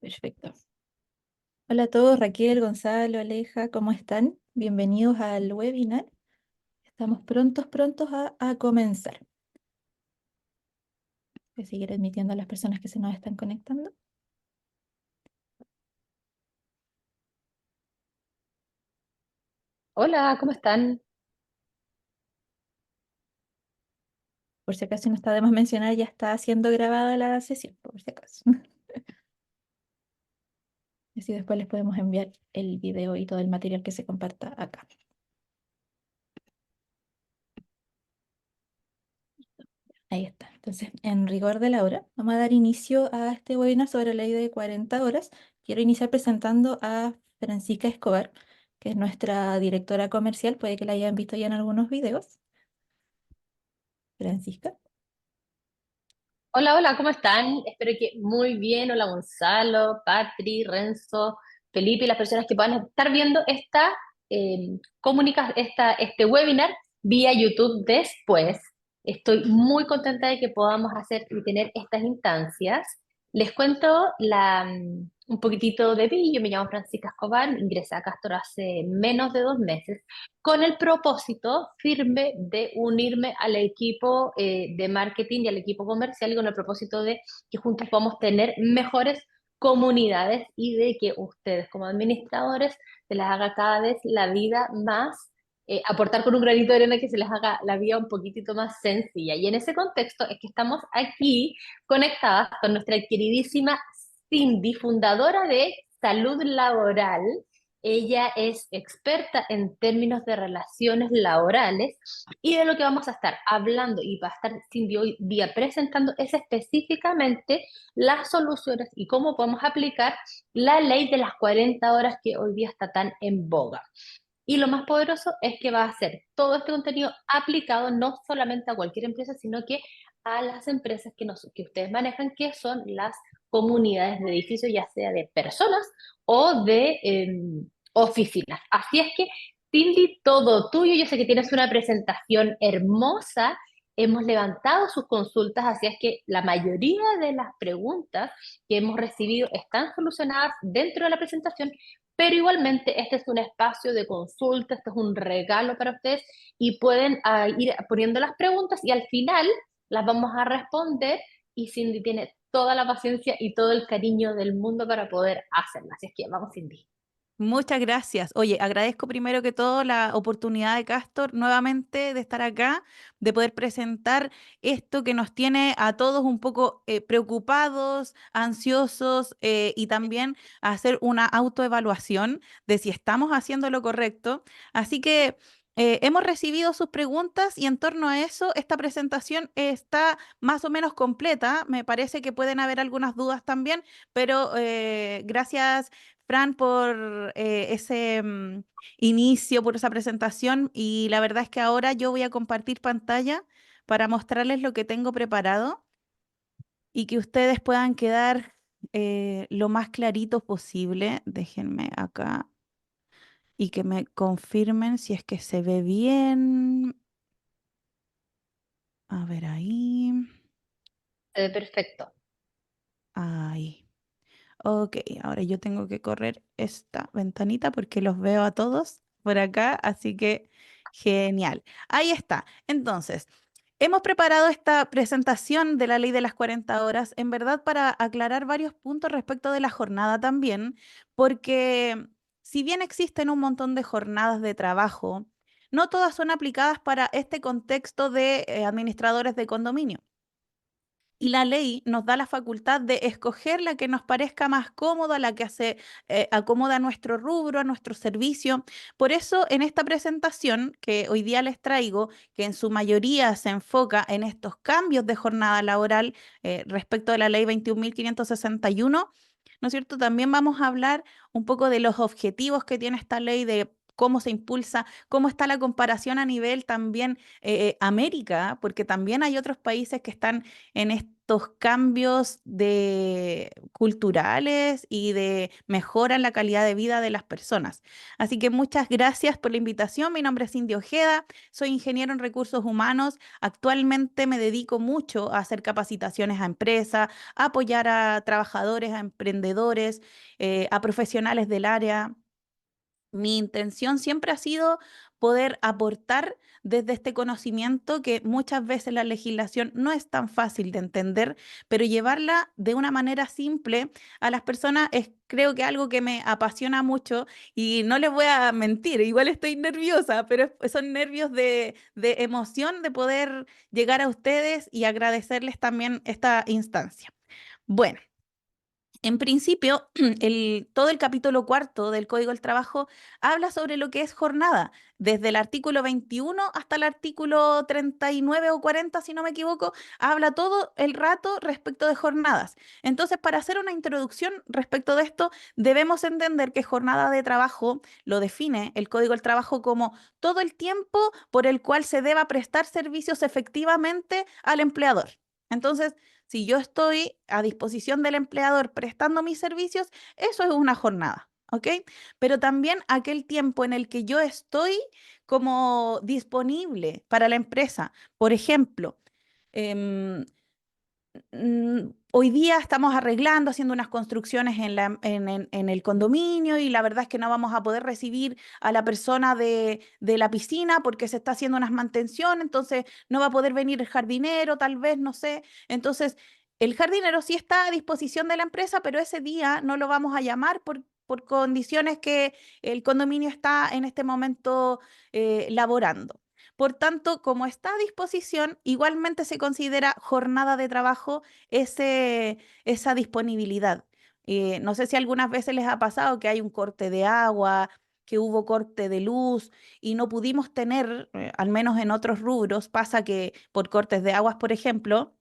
Perfecto. Hola a todos, Raquel, Gonzalo, Aleja, ¿cómo están? Bienvenidos al webinar. Estamos prontos a comenzar. Voy a seguir admitiendo a las personas que se nos están conectando. Hola, ¿cómo están? Por si acaso no está de más mencionar, ya está siendo grabada la sesión, por si acaso. Y así después les podemos enviar el video y todo el material que se comparta acá. Ahí está. Entonces, en rigor de la hora, vamos a dar inicio a este webinar sobre la ley de 40 horas. Quiero iniciar presentando a Francisca Escobar, que es nuestra directora comercial. Puede que la hayan visto ya en algunos videos. Francisca. Hola, hola, ¿cómo están? Espero que muy bien. Hola, Gonzalo, Patri, Renzo, Felipe y las personas que puedan estar viendo este webinar vía YouTube después. Estoy muy contenta de que podamos hacer y tener estas instancias. Les cuento un poquitito de mí. Yo me llamo Francisca Escobar, ingresé a Castor hace menos de 2 meses con el propósito firme de unirme al equipo de marketing y al equipo comercial y con el propósito de que juntos podamos tener mejores comunidades y de que ustedes como administradores se les haga cada vez la vida más, aportar con un granito de arena que se les haga la vida un poquitito más sencilla. Y en ese contexto es que estamos aquí conectadas con nuestra queridísima Cindy, fundadora de Salud Laboral. Ella es experta en términos de relaciones laborales y de lo que vamos a estar hablando y va a estar Cindy hoy día presentando es específicamente las soluciones y cómo podemos aplicar la ley de las 40 horas que hoy día está tan en boga. Y lo más poderoso es que va a ser todo este contenido aplicado no solamente a cualquier empresa, sino que a las empresas que ustedes manejan, que son las comunidades de edificios, ya sea de personas o de oficinas. Así es que, Cindy, todo tuyo. Yo sé que tienes una presentación hermosa. Hemos levantado sus consultas, así es que la mayoría de las preguntas que hemos recibido están solucionadas dentro de la presentación, pero igualmente este es un espacio de consulta, este es un regalo para ustedes y pueden ir poniendo las preguntas y al final las vamos a responder y Cindy tiene toda la paciencia y todo el cariño del mundo para poder hacerlas. Así es que vamos, Cindy. Muchas gracias. Oye, agradezco primero que todo la oportunidad de Castor nuevamente de estar acá, de poder presentar esto que nos tiene a todos un poco preocupados, ansiosos y también hacer una autoevaluación de si estamos haciendo lo correcto. Así que hemos recibido sus preguntas y en torno a eso, esta presentación está más o menos completa. Me parece que pueden haber algunas dudas también, pero gracias. Fran, por ese inicio, por esa presentación. Y la verdad es que ahora yo voy a compartir pantalla para mostrarles lo que tengo preparado y que ustedes puedan quedar lo más claritos posible. Déjenme acá y que me confirmen si es que se ve bien. A ver ahí. Perfecto. Ahí. Ok, ahora yo tengo que correr esta ventanita porque los veo a todos por acá, así que genial. Ahí está. Entonces, hemos preparado esta presentación de la ley de las 40 horas, en verdad para aclarar varios puntos respecto de la jornada también, porque si bien existen un montón de jornadas de trabajo, no todas son aplicadas para este contexto de administradores de condominio. Y la ley nos da la facultad de escoger la que nos parezca más cómoda, la que se acomoda a nuestro rubro, a nuestro servicio. Por eso, en esta presentación que hoy día les traigo, que en su mayoría se enfoca en estos cambios de jornada laboral respecto de la ley 21.561, ¿no es cierto? También vamos a hablar un poco de los objetivos que tiene esta ley, de cómo se impulsa, cómo está la comparación a nivel también América, porque también hay otros países que están en estos cambios culturales y de mejora en la calidad de vida de las personas. Así que muchas gracias por la invitación. Mi nombre es Cindy Ojeda, soy ingeniero en recursos humanos. Actualmente me dedico mucho a hacer capacitaciones a empresas, a apoyar a trabajadores, a emprendedores, a profesionales del área. Mi intención siempre ha sido poder aportar desde este conocimiento que muchas veces la legislación no es tan fácil de entender, pero llevarla de una manera simple a las personas es, creo que, algo que me apasiona mucho y no les voy a mentir, igual estoy nerviosa, pero son nervios de emoción de poder llegar a ustedes y agradecerles también esta instancia. Bueno. En principio, todo el capítulo cuarto del Código del Trabajo habla sobre lo que es jornada, desde el artículo 21 hasta el artículo 39 o 40, si no me equivoco, habla todo el rato respecto de jornadas. Entonces, para hacer una introducción respecto de esto, debemos entender que jornada de trabajo lo define el Código del Trabajo como todo el tiempo por el cual se deba prestar servicios efectivamente al empleador. Entonces, si yo estoy a disposición del empleador prestando mis servicios, eso es una jornada, ¿ok? Pero también aquel tiempo en el que yo estoy como disponible para la empresa. Por ejemplo, em, hoy día estamos arreglando, haciendo unas construcciones en el condominio y la verdad es que no vamos a poder recibir a la persona de la piscina porque se está haciendo unas mantenciones, entonces no va a poder venir el jardinero, tal vez, no sé. Entonces, el jardinero sí está a disposición de la empresa, pero ese día no lo vamos a llamar por condiciones que el condominio está en este momento laborando. Por tanto, como está a disposición, igualmente se considera jornada de trabajo esa disponibilidad. No sé si algunas veces les ha pasado que hay un corte de agua, que hubo corte de luz y no pudimos tener, al menos en otros rubros, pasa que por cortes de aguas, por ejemplo,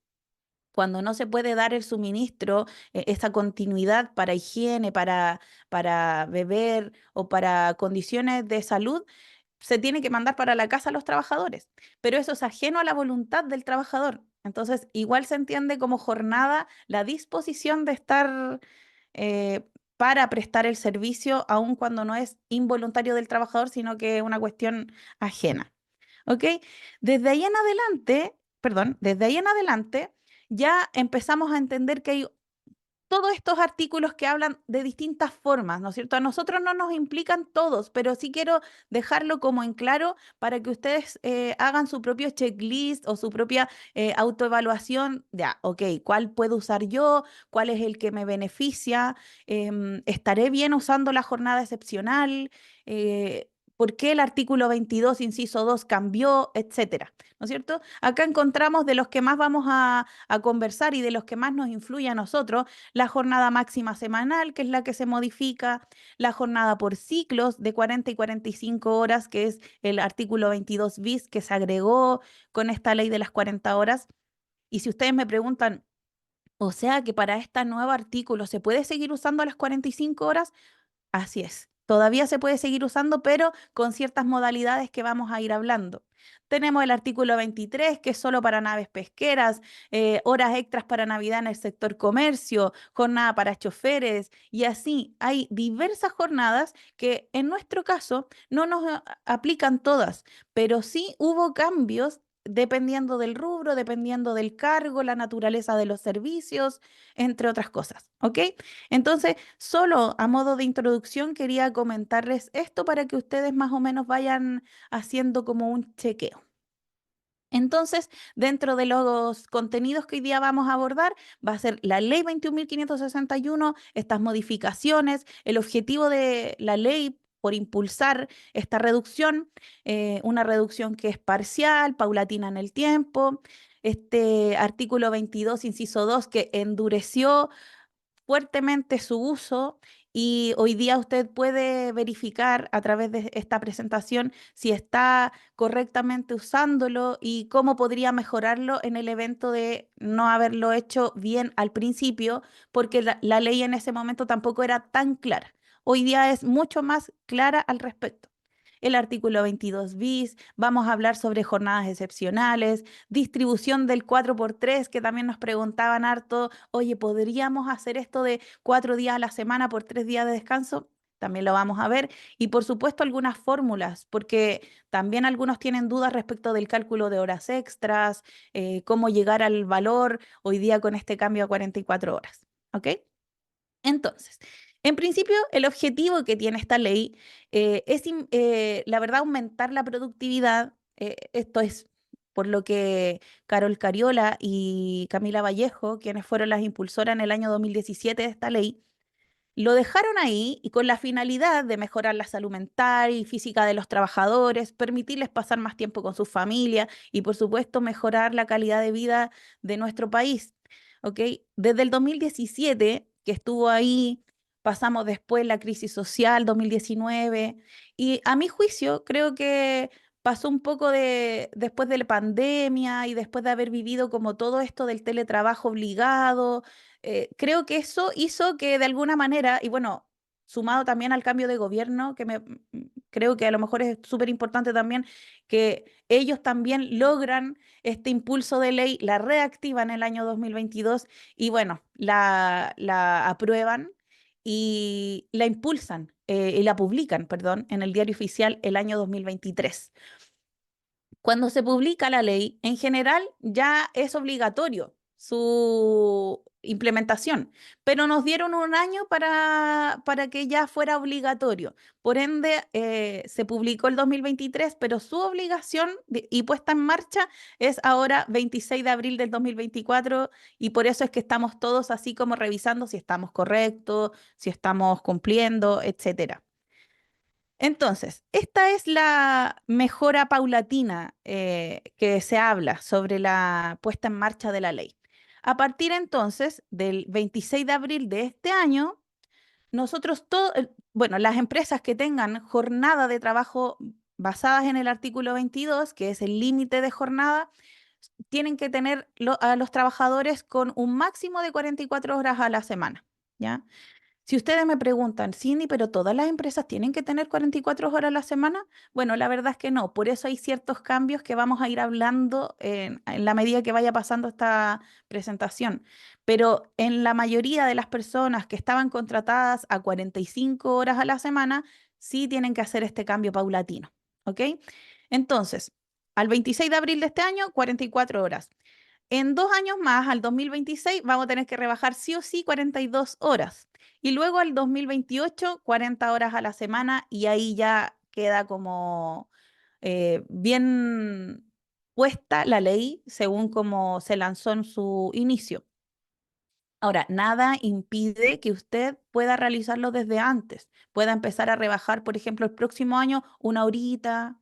cuando no se puede dar el suministro, esa continuidad para higiene, para beber o para condiciones de salud, se tiene que mandar para la casa a los trabajadores, pero eso es ajeno a la voluntad del trabajador. Entonces, igual se entiende como jornada la disposición de estar para prestar el servicio, aun cuando no es involuntario del trabajador, sino que es una cuestión ajena. ¿Ok? Desde ahí en adelante, perdón, desde ahí en adelante ya empezamos a entender que hay todos estos artículos que hablan de distintas formas, ¿no es cierto? A nosotros no nos implican todos, pero sí quiero dejarlo como en claro para que ustedes hagan su propio checklist o su propia autoevaluación. Ya, ok, ¿cuál puedo usar yo? ¿Cuál es el que me beneficia? ¿Estaré bien usando la jornada excepcional? ¿Por qué el artículo 22, inciso 2, cambió? Etcétera, ¿no es cierto? Acá encontramos de los que más vamos a conversar y de los que más nos influye a nosotros la jornada máxima semanal, que es la que se modifica, la jornada por ciclos de 40 y 45 horas, que es el artículo 22 bis que se agregó con esta ley de las 40 horas. Y si ustedes me preguntan, o sea que para este nuevo artículo se puede seguir usando las 45 horas, así es. Todavía se puede seguir usando, pero con ciertas modalidades que vamos a ir hablando. Tenemos el artículo 23, que es solo para naves pesqueras, horas extras para Navidad en el sector comercio, jornada para choferes, y así hay diversas jornadas que en nuestro caso no nos aplican todas, pero sí hubo cambios dependiendo del rubro, dependiendo del cargo, la naturaleza de los servicios, entre otras cosas. ¿Ok? Entonces, solo a modo de introducción quería comentarles esto para que ustedes más o menos vayan haciendo como un chequeo. Entonces, dentro de los contenidos que hoy día vamos a abordar, va a ser la ley 21.561, estas modificaciones, el objetivo de la ley por impulsar esta reducción, una reducción que es parcial, paulatina en el tiempo, este artículo 22, inciso 2, que endureció fuertemente su uso y hoy día usted puede verificar a través de esta presentación si está correctamente usándolo y cómo podría mejorarlo en el evento de no haberlo hecho bien al principio, porque la ley en ese momento tampoco era tan clara. Hoy día es mucho más clara al respecto. el artículo 22 bis, vamos a hablar sobre jornadas excepcionales, distribución del 4x3, que también nos preguntaban harto, oye, ¿podríamos hacer esto de 4 días a la semana por 3 días de descanso? También lo vamos a ver. Y por supuesto algunas fórmulas, porque también algunos tienen dudas respecto del cálculo de horas extras, cómo llegar al valor hoy día con este cambio a 44 horas. ¿Ok? Entonces, en principio, el objetivo que tiene esta ley es, la verdad, aumentar la productividad. Esto es por lo que Carol Cariola y Camila Vallejo, quienes fueron las impulsoras en el año 2017 de esta ley, lo dejaron ahí y con la finalidad de mejorar la salud mental y física de los trabajadores, permitirles pasar más tiempo con sus familias y, por supuesto, mejorar la calidad de vida de nuestro país. ¿Ok? Desde el 2017, que estuvo ahí, pasamos después la crisis social, 2019, y a mi juicio creo que pasó un poco después de la pandemia y después de haber vivido como todo esto del teletrabajo obligado. Creo que eso hizo que de alguna manera, y bueno, sumado también al cambio de gobierno, creo que a lo mejor es súper importante también que ellos también logran este impulso de ley, la reactivan en el año 2022 y bueno, la aprueban y la impulsan y la publican, perdón, en el Diario Oficial el año 2023. Cuando se publica la ley, en general ya es obligatorio su implementación, pero nos dieron un año para que ya fuera obligatorio. Por ende, se publicó el 2023, pero su obligación y puesta en marcha es ahora 26 de abril del 2024 y por eso es que estamos todos así como revisando si estamos correctos, si estamos cumpliendo, etcétera. Entonces, esta es la mejora paulatina que se habla sobre la puesta en marcha de la ley. A partir entonces del 26 de abril de este año, nosotros bueno, las empresas que tengan jornada de trabajo basadas en el artículo 22, que es el límite de jornada, tienen que tener a los trabajadores con un máximo de 44 horas a la semana, ¿ya? Si ustedes me preguntan, Cindy, pero todas las empresas tienen que tener 44 horas a la semana, bueno, la verdad es que no. Por eso hay ciertos cambios que vamos a ir hablando en la medida que vaya pasando esta presentación. Pero en la mayoría de las personas que estaban contratadas a 45 horas a la semana, sí tienen que hacer este cambio paulatino. ¿Ok? Entonces, al 26 de abril de este año, 44 horas. En 2 años más, al 2026, vamos a tener que rebajar sí o sí 42 horas. Y luego al 2028, 40 horas a la semana y ahí ya queda como bien puesta la ley según como se lanzó en su inicio. Ahora, nada impide que usted pueda realizarlo desde antes. Pueda empezar a rebajar, por ejemplo, el próximo año 1 horita,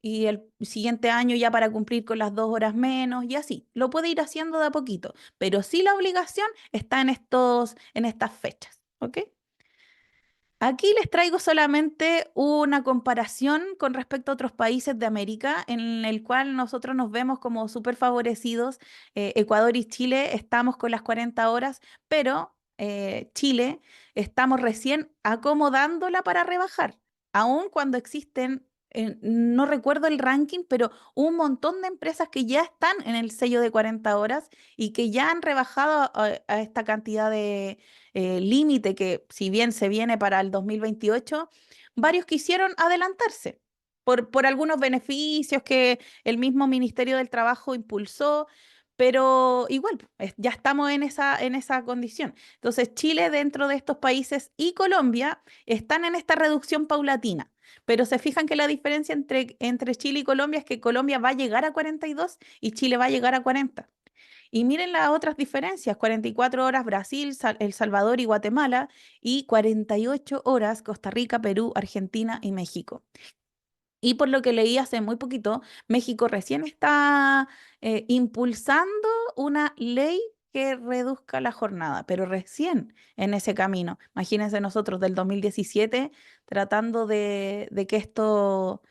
y el siguiente año ya para cumplir con las 2 horas menos y así. Lo puede ir haciendo de a poquito, pero sí la obligación está en estas fechas, ¿ok? Aquí les traigo solamente una comparación con respecto a otros países de América, en el cual nosotros nos vemos como súper favorecidos. Ecuador y Chile estamos con las 40 horas, pero Chile estamos recién acomodándola para rebajar, aun cuando existen, no recuerdo el ranking, pero un montón de empresas que ya están en el sello de 40 horas y que ya han rebajado a esta cantidad de límite que si bien se viene para el 2028, varios quisieron adelantarse por algunos beneficios que el mismo Ministerio del Trabajo impulsó, pero igual ya estamos en esa condición. Entonces, Chile dentro de estos países y Colombia están en esta reducción paulatina. Pero se fijan que la diferencia entre Chile y Colombia es que Colombia va a llegar a 42 y Chile va a llegar a 40. Y miren las otras diferencias, 44 horas Brasil, El Salvador y Guatemala y 48 horas Costa Rica, Perú, Argentina y México. Y por lo que leí hace muy poquito, México recién está impulsando una ley que reduzca la jornada, pero recién en ese camino. Imagínense nosotros del 2017 tratando de que esto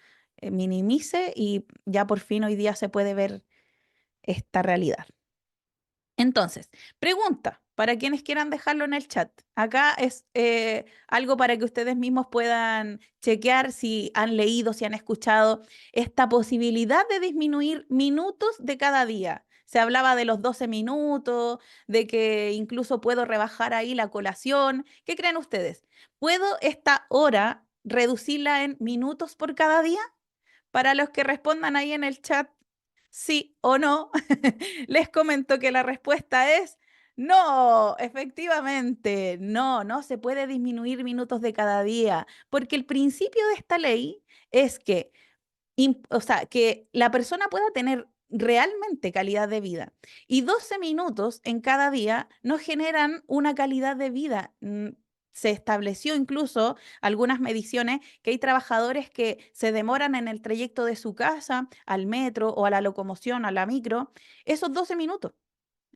minimice y ya por fin hoy día se puede ver esta realidad. Entonces, pregunta para quienes quieran dejarlo en el chat. Acá es algo para que ustedes mismos puedan chequear si han leído, si han escuchado esta posibilidad de disminuir minutos de cada día. Se hablaba de los 12 minutos, de que incluso puedo rebajar ahí la colación. ¿Qué creen ustedes? ¿Puedo esta hora reducirla en minutos por cada día? Para los que respondan ahí en el chat, sí o no, les comento que la respuesta es no, efectivamente, no, no se puede disminuir minutos de cada día, porque el principio de esta ley es que o sea, que la persona pueda tener realmente calidad de vida. Y 12 minutos en cada día no generan una calidad de vida. Se estableció incluso algunas mediciones que hay trabajadores que se demoran en el trayecto de su casa al metro o a la locomoción, a la micro, esos 12 minutos.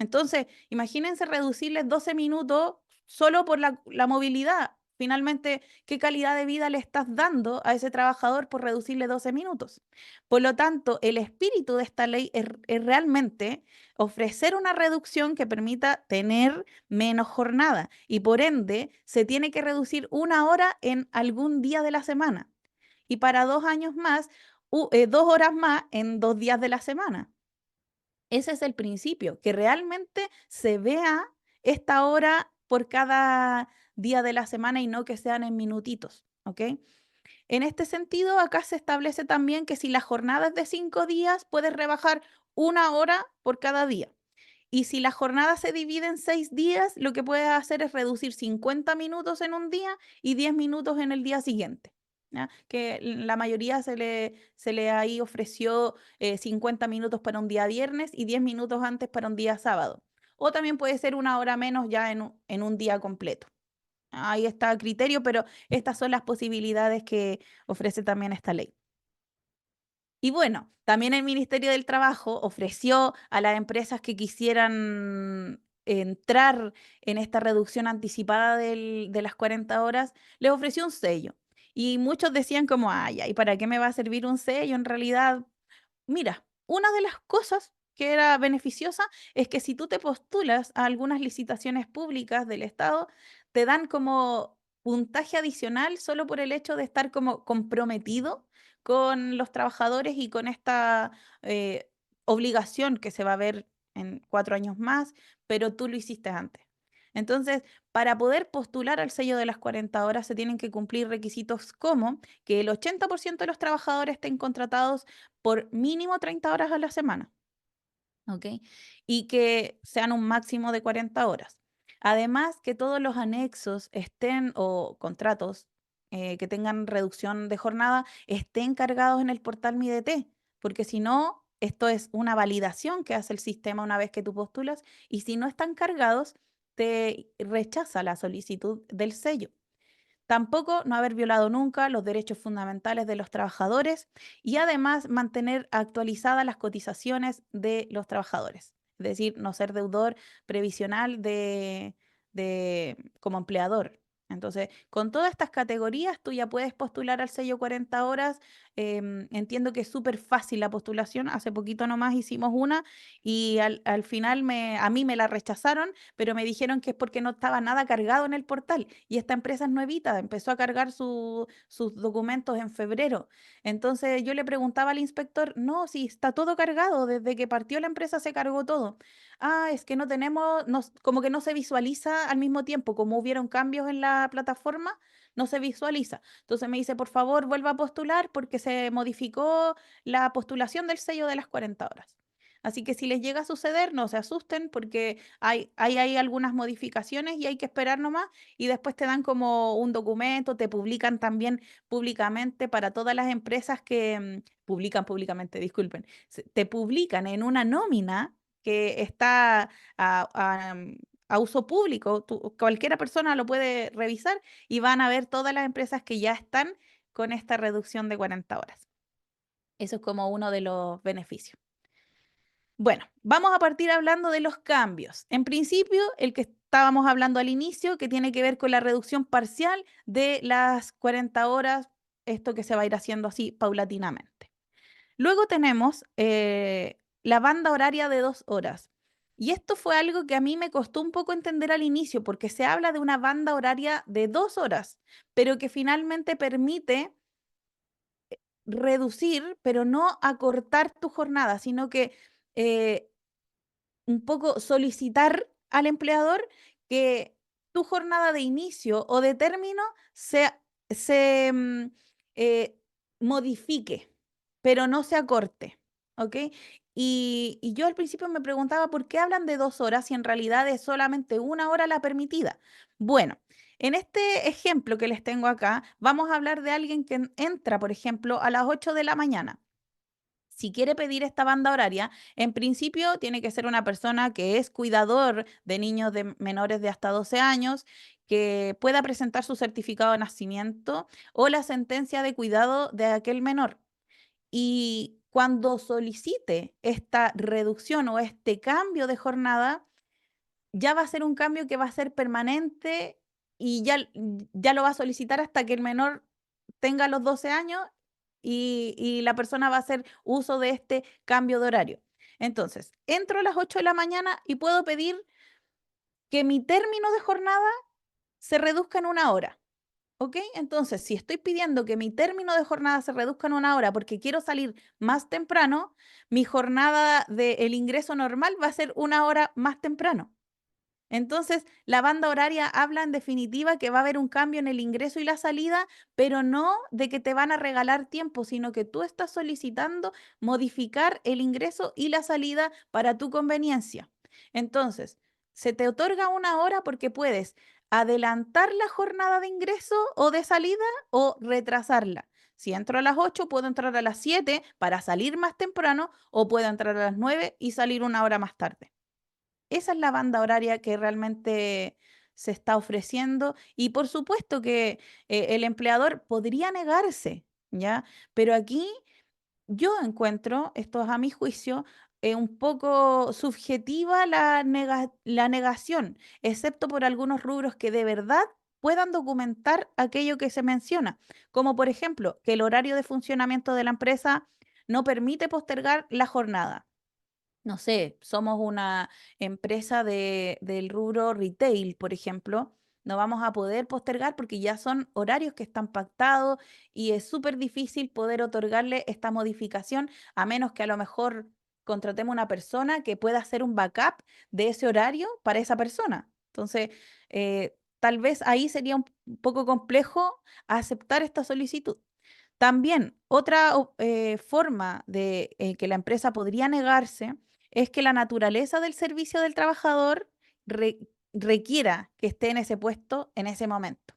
Entonces, imagínense reducirles 12 minutos solo por la movilidad. Finalmente, ¿qué calidad de vida le estás dando a ese trabajador por reducirle 12 minutos? Por lo tanto, el espíritu de esta ley es realmente ofrecer una reducción que permita tener menos jornada y por ende se tiene que reducir una hora en algún día de la semana y para 2 años más, 2 horas más en 2 días de la semana. Ese es el principio, que realmente se vea esta hora por cada día de la semana y no que sean en minutitos, ¿ok? En este sentido, acá se establece también que si la jornada es de 5 días, puedes rebajar una hora por cada día. Y si la jornada se divide en 6 días, lo que puedes hacer es reducir 50 minutos en un día y 10 minutos en el día siguiente. ¿Ya? Que la mayoría se le ahí ofreció 50 minutos para un día viernes y 10 minutos antes para un día sábado. O también puede ser una hora menos ya en un día completo. Ahí está a criterio, pero estas son las posibilidades que ofrece también esta ley. Y bueno, también el Ministerio del Trabajo ofreció a las empresas que quisieran entrar en esta reducción anticipada de las 40 horas, les ofreció un sello. Y muchos decían como, ay, ¿y para qué me va a servir un sello? En realidad, mira, una de las cosas que era beneficiosa es que si tú te postulas a algunas licitaciones públicas del Estado, te dan como puntaje adicional solo por el hecho de estar como comprometido con los trabajadores y con esta eh, obligación que se va a ver en 4 años más, pero tú lo hiciste antes. Entonces, para poder postular al sello de las 40 horas se tienen que cumplir requisitos como que el 80% de los trabajadores estén contratados por mínimo 30 horas a la semana, ¿ok? Y que sean un máximo de 40 horas. Además, que todos los anexos estén o contratos que tengan reducción de jornada estén cargados en el portal MiDT, porque si no, esto es una validación que hace el sistema una vez que tú postulas y si no están cargados, te rechaza la solicitud del sello. Tampoco no haber violado nunca los derechos fundamentales de los trabajadores y además mantener actualizadas las cotizaciones de los trabajadores. Es decir, no ser deudor previsional como empleador. Entonces, con todas estas categorías, tú ya puedes postular al sello 40 horas. Entiendo que es súper fácil la postulación. Hace poquito nomás hicimos una y al final a mí me la rechazaron, pero me dijeron que es porque no estaba nada cargado en el portal. Y esta empresa es nuevita, empezó a cargar sus documentos en febrero. Entonces yo le preguntaba al inspector, no, si está todo cargado, desde que partió la empresa se cargó todo. Ah, es que no tenemos, como que no se visualiza al mismo tiempo, como hubieron cambios en la plataforma, no se visualiza. Entonces me dice, por favor, vuelva a postular porque se modificó la postulación del sello de las 40 horas. Así que si les llega a suceder, no se asusten porque hay algunas modificaciones y hay que esperar nomás y después te dan como un documento, te publican también públicamente para todas las empresas que publican públicamente, disculpen, te publican en una nómina que está a uso público, cualquiera persona lo puede revisar y van a ver todas las empresas que ya están con esta reducción de 40 horas. Eso es como uno de los beneficios. Bueno, vamos a partir hablando de los cambios. En principio, el que estábamos hablando al inicio, que tiene que ver con la reducción parcial de las 40 horas, esto que se va a ir haciendo así paulatinamente. Luego tenemos la banda horaria de 2 horas. Y esto fue algo que a mí me costó un poco entender al inicio, porque se habla de una banda horaria de 2 horas, pero que finalmente permite reducir, pero no acortar tu jornada, sino que eh, un poco solicitar al empleador que tu jornada de inicio o de término se eh, modifique, pero no se acorte, ¿ok? Y yo al principio me preguntaba por qué hablan de 2 horas si en realidad es solamente 1 hora la permitida. Bueno, en este ejemplo que les tengo acá, vamos a hablar de alguien que entra, por ejemplo, a las 8 de la mañana. Si quiere pedir esta banda horaria, en principio tiene que ser una persona que es cuidador de niños menores de hasta 12 años, que pueda presentar su certificado de nacimiento o la sentencia de cuidado de aquel menor. Y cuando solicite esta reducción o este cambio de jornada, ya va a ser un cambio que va a ser permanente y ya lo va a solicitar hasta que el menor tenga los 12 años y la persona va a hacer uso de este cambio de horario. Entonces, entro a las 8 de la mañana y puedo pedir que mi término de jornada se reduzca en 1 hora. ¿Ok? Entonces, si estoy pidiendo que mi término de jornada se reduzca en 1 hora porque quiero salir más temprano, mi jornada del ingreso normal va a ser 1 hora más temprano. Entonces, la banda horaria habla en definitiva que va a haber un cambio en el ingreso y la salida, pero no de que te van a regalar tiempo, sino que tú estás solicitando modificar el ingreso y la salida para tu conveniencia. Entonces, se te otorga 1 hora porque puedes adelantar la jornada de ingreso o de salida o retrasarla. Si entro a las 8, puedo entrar a las 7 para salir más temprano o puedo entrar a las 9 y salir 1 hora más tarde. Esa es la banda horaria que realmente se está ofreciendo y por supuesto que el empleador podría negarse, ¿ya? Pero aquí yo encuentro, esto es a mi juicio, un poco subjetiva la negación, excepto por algunos rubros que de verdad puedan documentar aquello que se menciona, como por ejemplo que el horario de funcionamiento de la empresa no permite postergar la jornada. No sé, somos una empresa del rubro retail, por ejemplo, no vamos a poder postergar porque ya son horarios que están pactados y es súper difícil poder otorgarle esta modificación a menos que a lo mejor contratemos una persona que pueda hacer un backup de ese horario para esa persona. Entonces, tal vez ahí sería un poco complejo aceptar esta solicitud. También, otra forma de que la empresa podría negarse es que la naturaleza del servicio del trabajador re- requiera que esté en ese puesto en ese momento.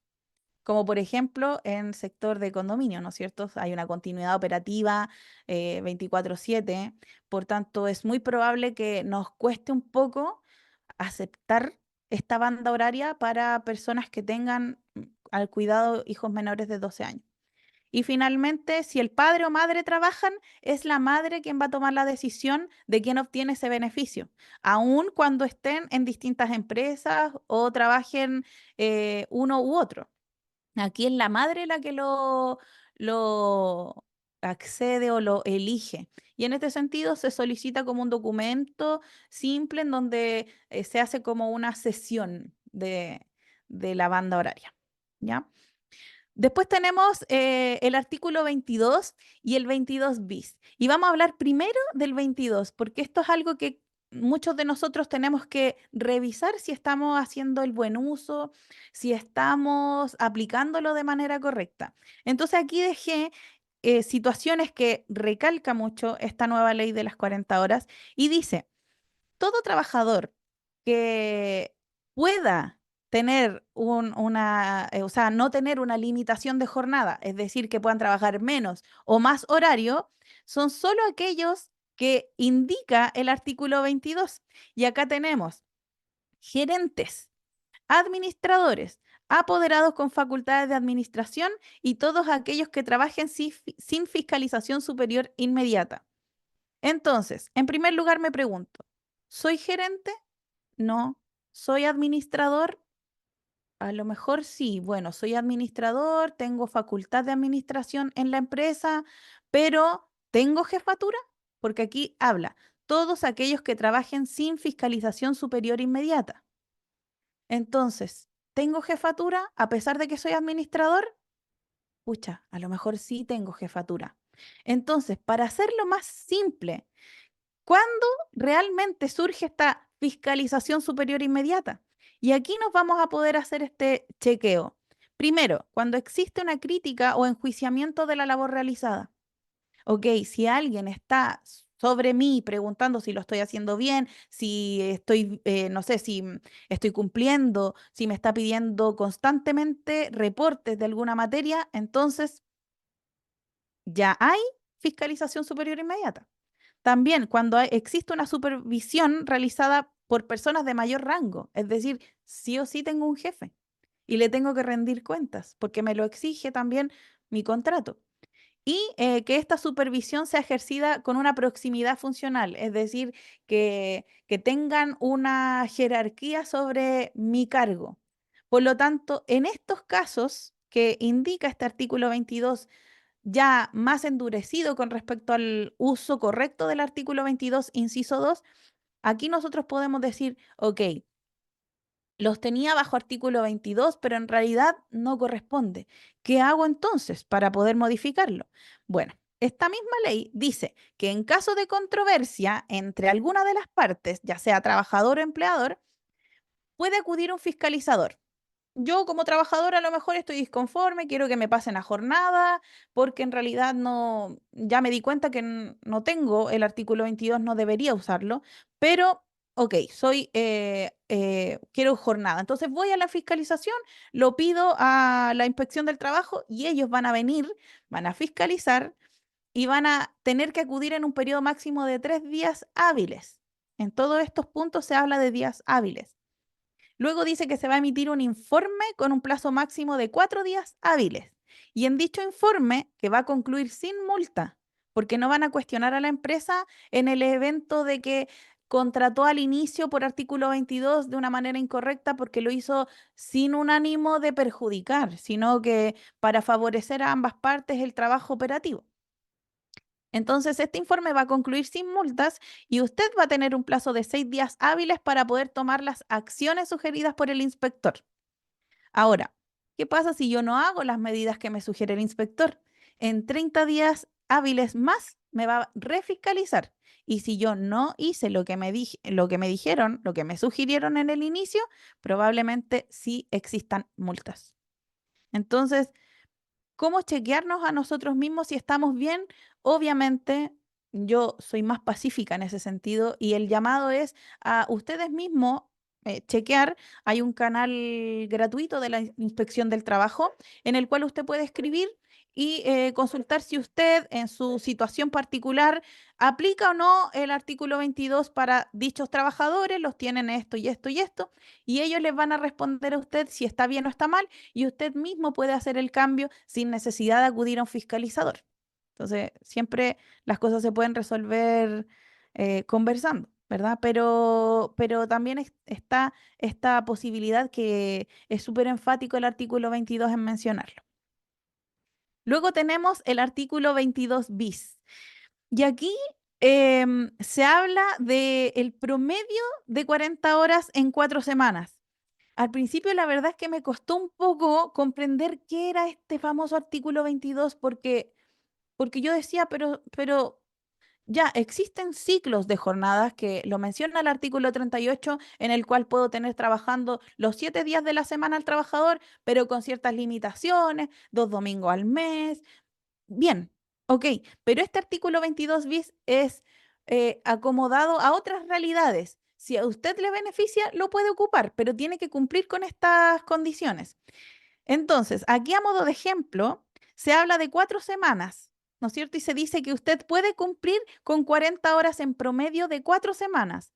Como por ejemplo en sector de condominio, ¿no es cierto? Hay una continuidad operativa 24/7, por tanto es muy probable que nos cueste un poco aceptar esta banda horaria para personas que tengan al cuidado hijos menores de 12 años. Y finalmente, si el padre o madre trabajan, es la madre quien va a tomar la decisión de quién obtiene ese beneficio, aun cuando estén en distintas empresas o trabajen uno u otro. Aquí es la madre la que lo accede o lo elige. Y en este sentido se solicita como un documento simple en donde se hace como una sesión de la banda horaria. ¿Ya? Después tenemos el artículo 22 y el 22 bis. Y vamos a hablar primero del 22, porque esto es algo que muchos de nosotros tenemos que revisar si estamos haciendo el buen uso, si estamos aplicándolo de manera correcta. Entonces aquí dejé situaciones que recalca mucho esta nueva ley de las 40 horas y dice, todo trabajador que pueda tener o sea, no tener una limitación de jornada, es decir, que puedan trabajar menos o más horario, son solo aquellos que indica el artículo 22. Y acá tenemos gerentes, administradores, apoderados con facultades de administración y todos aquellos que trabajen sin fiscalización superior inmediata. Entonces, en primer lugar me pregunto, ¿soy gerente? No. ¿Soy administrador? A lo mejor sí. Bueno, soy administrador, tengo facultad de administración en la empresa, pero ¿tengo jefatura? Porque aquí habla, todos aquellos que trabajen sin fiscalización superior inmediata. Entonces, ¿tengo jefatura a pesar de que soy administrador? Pucha, a lo mejor sí tengo jefatura. Entonces, para hacerlo más simple, ¿cuándo realmente surge esta fiscalización superior inmediata? Y aquí nos vamos a poder hacer este chequeo. Primero, cuando existe una crítica o enjuiciamiento de la labor realizada. Ok, si alguien está sobre mí preguntando si lo estoy haciendo bien, si estoy, no sé, si estoy cumpliendo, si me está pidiendo constantemente reportes de alguna materia, entonces ya hay fiscalización superior inmediata. También cuando existe una supervisión realizada por personas de mayor rango, es decir, sí o sí tengo un jefe y le tengo que rendir cuentas porque me lo exige también mi contrato. Y que esta supervisión sea ejercida con una proximidad funcional, es decir, que tengan una jerarquía sobre mi cargo. Por lo tanto, en estos casos que indica este artículo 22 ya más endurecido con respecto al uso correcto del artículo 22, inciso 2, aquí nosotros podemos decir, ok, los tenía bajo artículo 22, pero en realidad no corresponde. ¿Qué hago entonces para poder modificarlo? Bueno, esta misma ley dice que en caso de controversia entre alguna de las partes, ya sea trabajador o empleador, puede acudir un fiscalizador. Yo como trabajadora a lo mejor estoy disconforme, quiero que me pasen a jornada, porque en realidad no, ya me di cuenta que no tengo el artículo 22, no debería usarlo, pero ok, quiero jornada. Entonces voy a la fiscalización, lo pido a la inspección del trabajo y ellos van a venir, van a fiscalizar y van a tener que acudir en un periodo máximo de 3 días hábiles. En todos estos puntos se habla de días hábiles. Luego dice que se va a emitir un informe con un plazo máximo de 4 días hábiles. Y en dicho informe, que va a concluir sin multa, porque no van a cuestionar a la empresa en el evento de que contrató al inicio por artículo 22 de una manera incorrecta porque lo hizo sin un ánimo de perjudicar, sino que para favorecer a ambas partes el trabajo operativo. Entonces, este informe va a concluir sin multas y usted va a tener un plazo de 6 días hábiles para poder tomar las acciones sugeridas por el inspector. Ahora, ¿qué pasa si yo no hago las medidas que me sugiere el inspector? En 30 días hábiles más me va a refiscalizar. Y si yo no hice lo que me dijeron, lo que me sugirieron en el inicio, probablemente sí existan multas. Entonces, ¿cómo chequearnos a nosotros mismos si estamos bien? Obviamente, yo soy más pacífica en ese sentido y el llamado es a ustedes mismos chequear. Hay un canal gratuito de la Inspección del Trabajo en el cual usted puede escribir y consultar si usted en su situación particular aplica o no el artículo 22 para dichos trabajadores, los tienen esto y esto y esto, y ellos les van a responder a usted si está bien o está mal y usted mismo puede hacer el cambio sin necesidad de acudir a un fiscalizador. Entonces, siempre las cosas se pueden resolver conversando, ¿verdad? Pero también está esta posibilidad que es súper enfático el artículo 22 en mencionarlo. Luego tenemos el artículo 22 bis. Y aquí se habla del promedio de 40 horas en 4 semanas. Al principio la verdad es que me costó un poco comprender qué era este famoso artículo 22 porque yo decía, pero ya existen ciclos de jornadas que lo menciona el artículo 38 en el cual puedo tener trabajando los 7 días de la semana al trabajador, pero con ciertas limitaciones, 2 domingos al mes. Bien, ok, pero este artículo 22 bis es acomodado a otras realidades. Si a usted le beneficia, lo puede ocupar, pero tiene que cumplir con estas condiciones. Entonces, aquí a modo de ejemplo, se habla de 4 semanas, ¿no es cierto? Y se dice que usted puede cumplir con 40 horas en promedio de 4 semanas.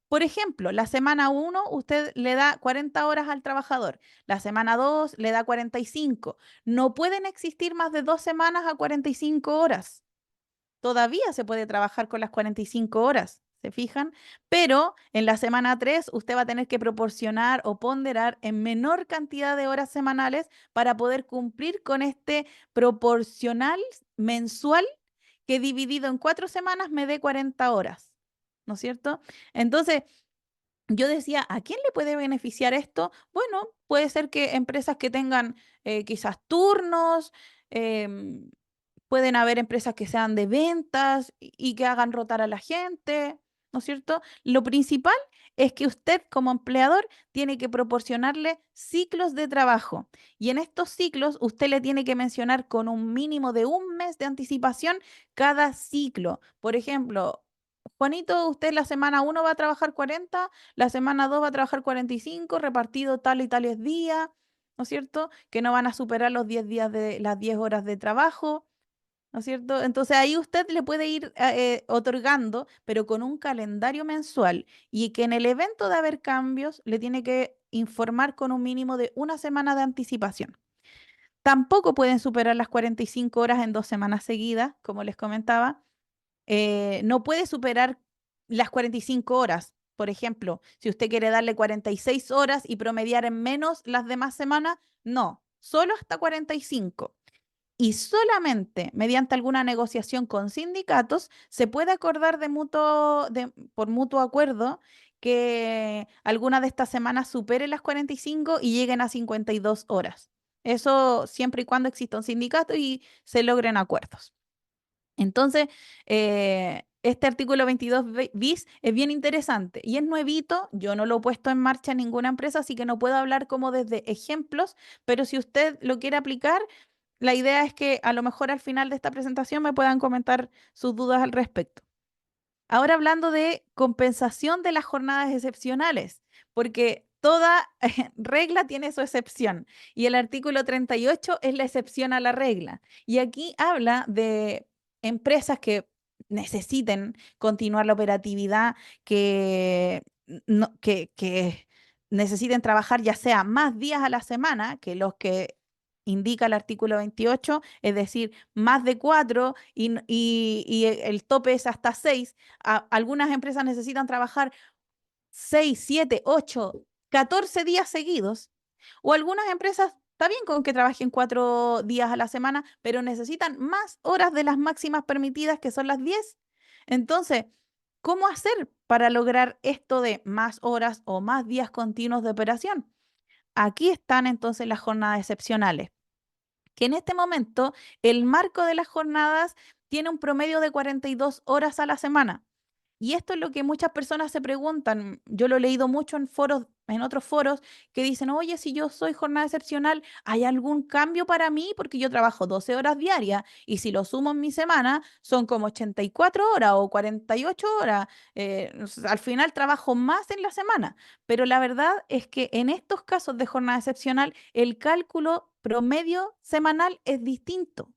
Por ejemplo, la semana 1 usted le da 40 horas al trabajador, la semana 2 le da 45. No pueden existir más de 2 semanas a 45 horas. Todavía se puede trabajar con las 45 horas, ¿se fijan? Pero en la semana 3 usted va a tener que proporcionar o ponderar en menor cantidad de horas semanales para poder cumplir con este proporcional mensual que dividido en 4 semanas me dé 40 horas. ¿no es cierto? Entonces, yo decía, ¿a quién le puede beneficiar esto? Bueno, puede ser que empresas que tengan quizás turnos, em, pueden haber empresas que sean de ventas y que hagan rotar a la gente, ¿no es cierto? Lo principal es que usted como empleador tiene que proporcionarle ciclos de trabajo y en estos ciclos usted le tiene que mencionar con un mínimo de un mes de anticipación cada ciclo. Por ejemplo, Juanito, usted la semana 1 va a trabajar 40, la semana 2 va a trabajar 45, repartido tal y tales días, ¿no es cierto? Que no van a superar los 10 días de las 10 horas de trabajo. ¿No es cierto? Entonces ahí usted le puede ir otorgando, pero con un calendario mensual y que en el evento de haber cambios le tiene que informar con un mínimo de una semana de anticipación. Tampoco pueden superar las 45 horas en 2 semanas seguidas, como les comentaba. No puede superar las 45 horas. Por ejemplo, si usted quiere darle 46 horas y promediar en menos las demás semanas, no, solo hasta 45 y solamente mediante alguna negociación con sindicatos se puede acordar por mutuo acuerdo que alguna de estas semanas supere las 45 y lleguen a 52 horas. Eso siempre y cuando exista un sindicato y se logren acuerdos. Entonces, este artículo 22 bis es bien interesante y es nuevito. Yo no lo he puesto en marcha en ninguna empresa, así que no puedo hablar como desde ejemplos, pero si usted lo quiere aplicar, la idea es que a lo mejor al final de esta presentación me puedan comentar sus dudas al respecto. Ahora hablando de compensación de las jornadas excepcionales, porque toda regla tiene su excepción y el artículo 38 es la excepción a la regla. Y aquí habla de empresas que necesiten continuar la operatividad, que, que necesiten trabajar ya sea más días a la semana que los que indica el artículo 28, es decir, más de 4 y el tope es hasta 6. Algunas empresas necesitan trabajar 6, 7, 8, 14 días seguidos. O algunas empresas, está bien con que trabajen 4 días a la semana, pero necesitan más horas de las máximas permitidas, que son las 10. Entonces, ¿cómo hacer para lograr esto de más horas o más días continuos de operación? Aquí están entonces las jornadas excepcionales, que en este momento el marco de las jornadas tiene un promedio de 42 horas a la semana. Y esto es lo que muchas personas se preguntan. Yo lo he leído mucho en foros, en otros foros, que dicen, oye, si yo soy jornada excepcional, ¿hay algún cambio para mí? Porque yo trabajo 12 horas diarias y si lo sumo en mi semana, son como 84 horas o 48 horas. Al final trabajo más en la semana. Pero la verdad es que en estos casos de jornada excepcional, el cálculo promedio semanal es distinto.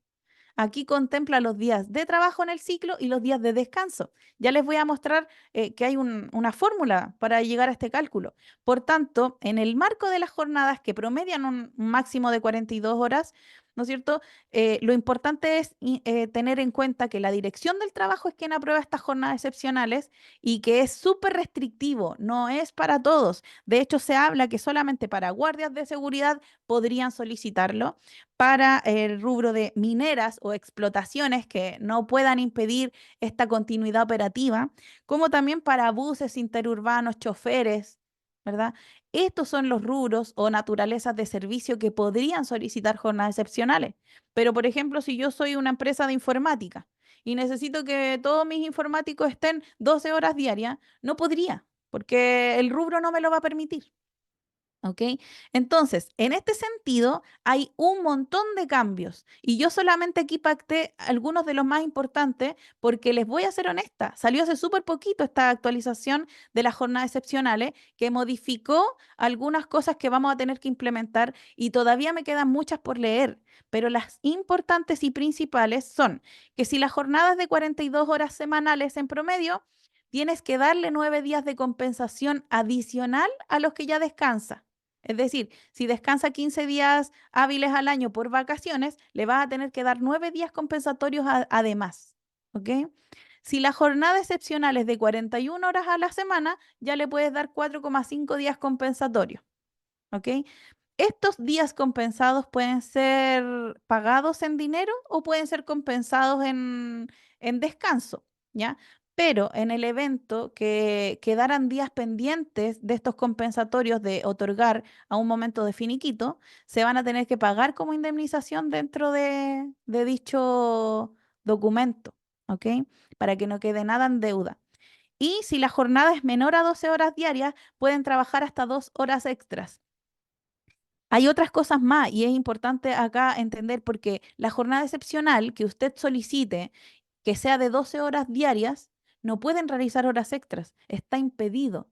Aquí contempla los días de trabajo en el ciclo y los días de descanso. Ya les voy a mostrar que hay una fórmula para llegar a este cálculo. Por tanto, en el marco de las jornadas que promedian un máximo de 42 horas, ¿no es cierto? Lo importante es tener en cuenta que la dirección del trabajo es quien aprueba estas jornadas excepcionales y que es súper restrictivo, no es para todos. De hecho, se habla que solamente para guardias de seguridad podrían solicitarlo, para el rubro de mineras o explotaciones que no puedan impedir esta continuidad operativa, como también para buses interurbanos, choferes, ¿verdad? Estos son los rubros o naturalezas de servicio que podrían solicitar jornadas excepcionales. Pero, por ejemplo, si yo soy una empresa de informática y necesito que todos mis informáticos estén 12 horas diarias, no podría, porque el rubro no me lo va a permitir. ¿Ok? Entonces, en este sentido, hay un montón de cambios y yo solamente aquí pacté algunos de los más importantes porque les voy a ser honesta, salió hace súper poquito esta actualización de las jornadas excepcionales que modificó algunas cosas que vamos a tener que implementar y todavía me quedan muchas por leer, pero las importantes y principales son que si la jornada es de 42 horas semanales en promedio, tienes que darle 9 días de compensación adicional a los que ya descansa. Es decir, si descansa 15 días hábiles al año por vacaciones, le vas a tener que dar 9 días compensatorios además. ¿Ok? Si la jornada excepcional es de 41 horas a la semana, ya le puedes dar 4,5 días compensatorios. ¿Ok? Estos días compensados pueden ser pagados en dinero o pueden ser compensados en descanso, ¿ya? pero en el evento que quedaran días pendientes de estos compensatorios de otorgar a un momento de finiquito, se van a tener que pagar como indemnización dentro de dicho documento, ¿ok? Para que no quede nada en deuda. Y si la jornada es menor a 12 horas diarias, pueden trabajar hasta 2 horas extras. Hay otras cosas más y es importante acá entender porque la jornada excepcional que usted solicite, que sea de 12 horas diarias, no pueden realizar horas extras. Está impedido.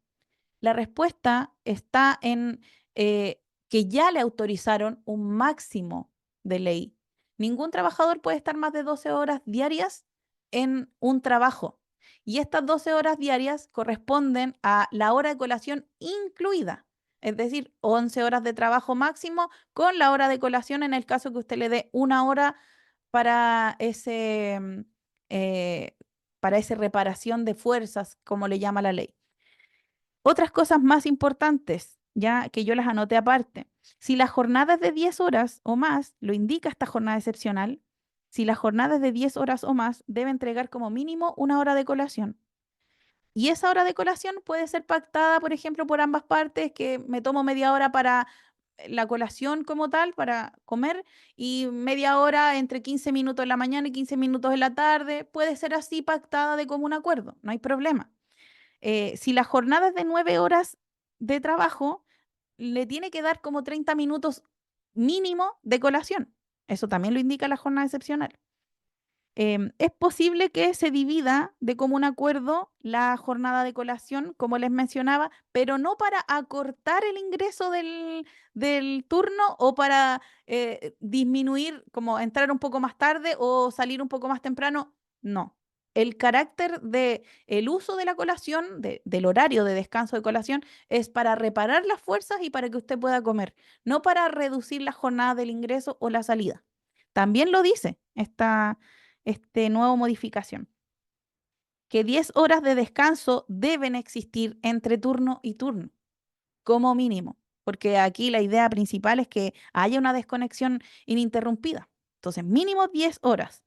La respuesta está en que ya le autorizaron un máximo de ley. Ningún trabajador puede estar más de 12 horas diarias en un trabajo. Y estas 12 horas diarias corresponden a la hora de colación incluida. Es decir, 11 horas de trabajo máximo con la hora de colación en el caso que usted le dé una hora para eh, para esa reparación de fuerzas, como le llama la ley. Otras cosas más importantes, ya que yo las anoté aparte. Si la jornada es de 10 horas o más, lo indica esta jornada excepcional, si la jornada es de 10 horas o más, debe entregar como mínimo una hora de colación. Y esa hora de colación puede ser pactada, por ejemplo, por ambas partes, que me tomo media hora para la colación como tal, para comer, y media hora entre 15 minutos en la mañana y 15 minutos en la tarde. Puede ser así pactada de común acuerdo, no hay problema. Si la jornada es de 9 horas de trabajo, le tiene que dar como 30 minutos mínimo de colación. Eso también lo indica la jornada excepcional. Es posible que se divida de común acuerdo la jornada de colación, como les mencionaba, pero no para acortar el ingreso del turno o para disminuir, como entrar un poco más tarde o salir un poco más temprano. No. El carácter el uso de la colación, del horario de descanso de colación, es para reparar las fuerzas y para que usted pueda comer, no para reducir la jornada del ingreso o la salida. También lo dice nueva modificación, que 10 horas de descanso deben existir entre turno y turno, como mínimo, porque aquí la idea principal es que haya una desconexión ininterrumpida. Entonces, mínimo 10 horas.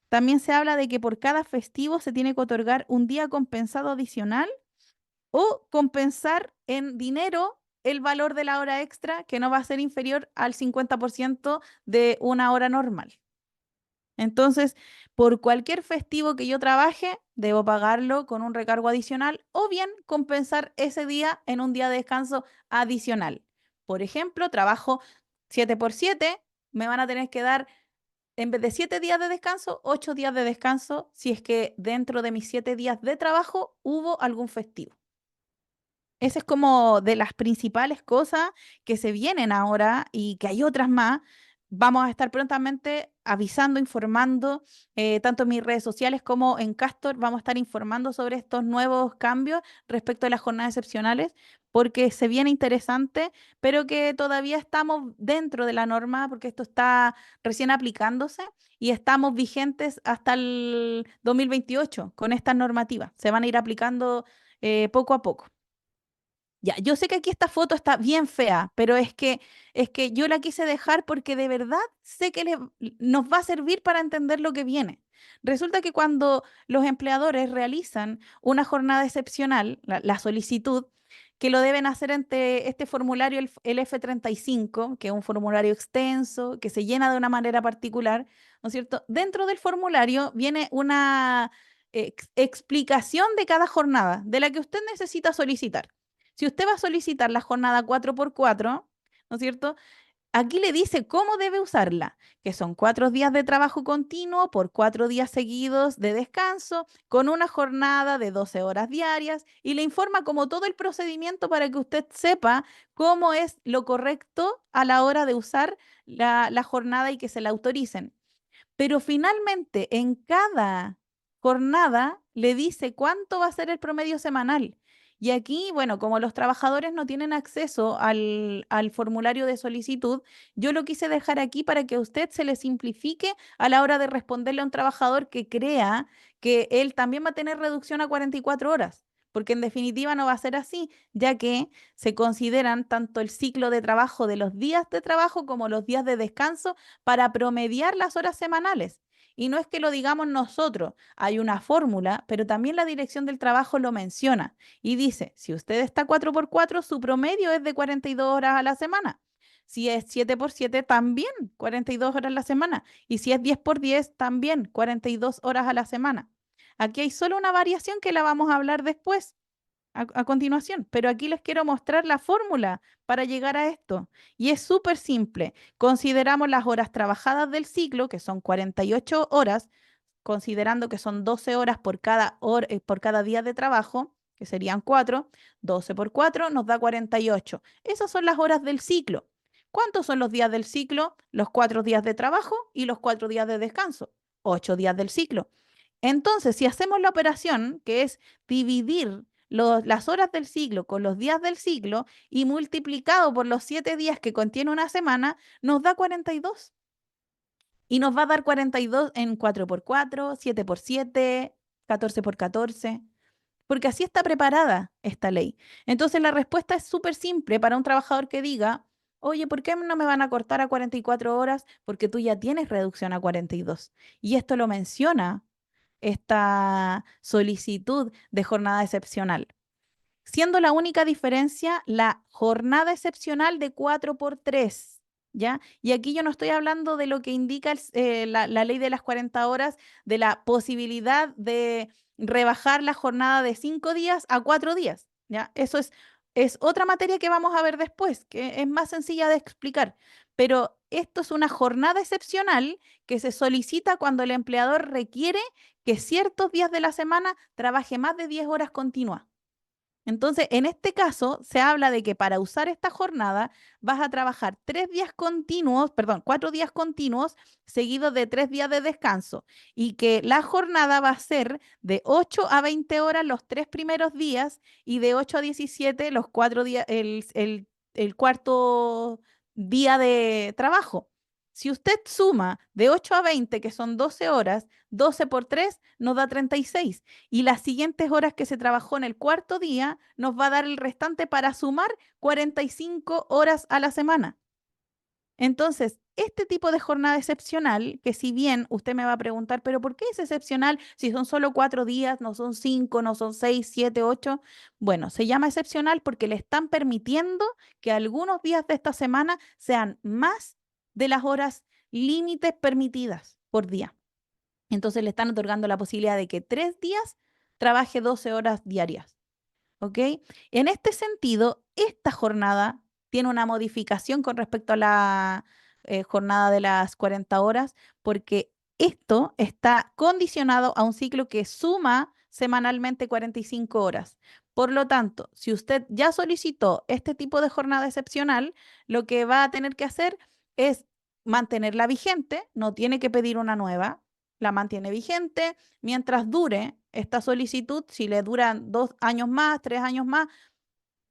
También se habla de que por cada festivo se tiene que otorgar un día compensado adicional o compensar en dinero el valor de la hora extra que no va a ser inferior al 50% de una hora normal. Entonces, por cualquier festivo que yo trabaje, debo pagarlo con un recargo adicional o bien compensar ese día en un día de descanso adicional. Por ejemplo, trabajo 7 por 7, me van a tener que dar, en vez de 7 días de descanso, 8 días de descanso si es que dentro de mis 7 días de trabajo hubo algún festivo. Esa es como de las principales cosas que se vienen ahora y que hay otras más. Vamos a estar prontamente avisando, informando, tanto en mis redes sociales como en Castor. Vamos a estar informando sobre estos nuevos cambios respecto a las jornadas excepcionales, porque se viene interesante, pero que todavía estamos dentro de la norma, porque esto está recién aplicándose y estamos vigentes hasta el 2028 con estas normativas. Se van a ir aplicando poco a poco. Ya, yo sé que aquí esta foto está bien fea, pero es que yo la quise dejar porque de verdad sé que nos va a servir para entender lo que viene. Resulta que cuando los empleadores realizan una jornada excepcional, la solicitud, que lo deben hacer ante este formulario, el F-35, que es un formulario extenso, que se llena de una manera particular, ¿no es cierto? Dentro del formulario viene una explicación de cada jornada, de la que usted necesita solicitar. Si usted va a solicitar la jornada 4x4, ¿no es cierto? Aquí le dice cómo debe usarla, que son 4 días de trabajo continuo por 4 días seguidos de descanso, con una jornada de 12 horas diarias, y le informa como todo el procedimiento para que usted sepa cómo es lo correcto a la hora de usar la jornada y que se la autoricen. Pero finalmente en cada jornada le dice cuánto va a ser el promedio semanal. Y aquí, bueno, como los trabajadores no tienen acceso al formulario de solicitud, yo lo quise dejar aquí para que a usted se le simplifique a la hora de responderle a un trabajador que crea que él también va a tener reducción a 44 horas, porque en definitiva no va a ser así, ya que se consideran tanto el ciclo de trabajo de los días de trabajo como los días de descanso para promediar las horas semanales. Y no es que lo digamos nosotros, hay una fórmula, pero también la Dirección del Trabajo lo menciona y dice, si usted está 4x4, su promedio es de 42 horas a la semana. Si es 7x7, también 42 horas a la semana. Y si es 10x10, también 42 horas a la semana. Aquí hay solo una variación que la vamos a hablar después, a continuación, pero aquí les quiero mostrar la fórmula para llegar a esto. Y es súper simple. Consideramos las horas trabajadas del ciclo, que son 48 horas, considerando que son 12 horas por cada día de trabajo, que serían 4, 12 por 4 nos da 48. Esas son las horas del ciclo. ¿Cuántos son los días del ciclo? Los 4 días de trabajo y los 4 días de descanso. 8 días del ciclo. Entonces, si hacemos la operación, que es dividir las horas del ciclo con los días del ciclo y multiplicado por los 7 días que contiene una semana, nos da 42. Y nos va a dar 42 en 4x4, 7x7, 14x14, porque así está preparada esta ley. Entonces la respuesta es súper simple para un trabajador que diga, oye, ¿por qué no me van a cortar a 44 horas? Porque tú ya tienes reducción a 42. Y esto lo menciona esta solicitud de jornada excepcional, siendo la única diferencia la jornada excepcional de 4x3, ¿ya? Y aquí yo no estoy hablando de lo que indica la ley de las 40 horas, de la posibilidad de rebajar la jornada de 5 días a 4 días, ¿ya? Eso es otra materia que vamos a ver después, que es más sencilla de explicar. Pero esto es una jornada excepcional que se solicita cuando el empleador requiere que ciertos días de la semana trabaje más de 10 horas continuas. Entonces, en este caso, se habla de que para usar esta jornada vas a trabajar 3 días continuos, perdón, 4 días continuos, seguidos de 3 días de descanso, y que la jornada va a ser de 8 a 20 horas los 3 primeros días y de 8 a 17 los 4 días, el cuarto día de trabajo. Si usted suma de 8 a 20, que son 12 horas, 12 por 3 nos da 36 y las siguientes horas que se trabajó en el cuarto día nos va a dar el restante para sumar 45 horas a la semana. Entonces, este tipo de jornada excepcional, que si bien usted me va a preguntar, pero ¿por qué es excepcional si son solo 4 días, no son 5, no son 6, 7, 8? Bueno, se llama excepcional porque le están permitiendo que algunos días de esta semana sean más de las horas límites permitidas por día. Entonces le están otorgando la posibilidad de que 3 días trabaje 12 horas diarias. ¿Ok? En este sentido, esta jornada tiene una modificación con respecto a la jornada de las 40 horas, porque esto está condicionado a un ciclo que suma semanalmente 45 horas. Por lo tanto, si usted ya solicitó este tipo de jornada excepcional, lo que va a tener que hacer es mantenerla vigente, no tiene que pedir una nueva, la mantiene vigente mientras dure esta solicitud. Si le duran 2 años más, 3 años más,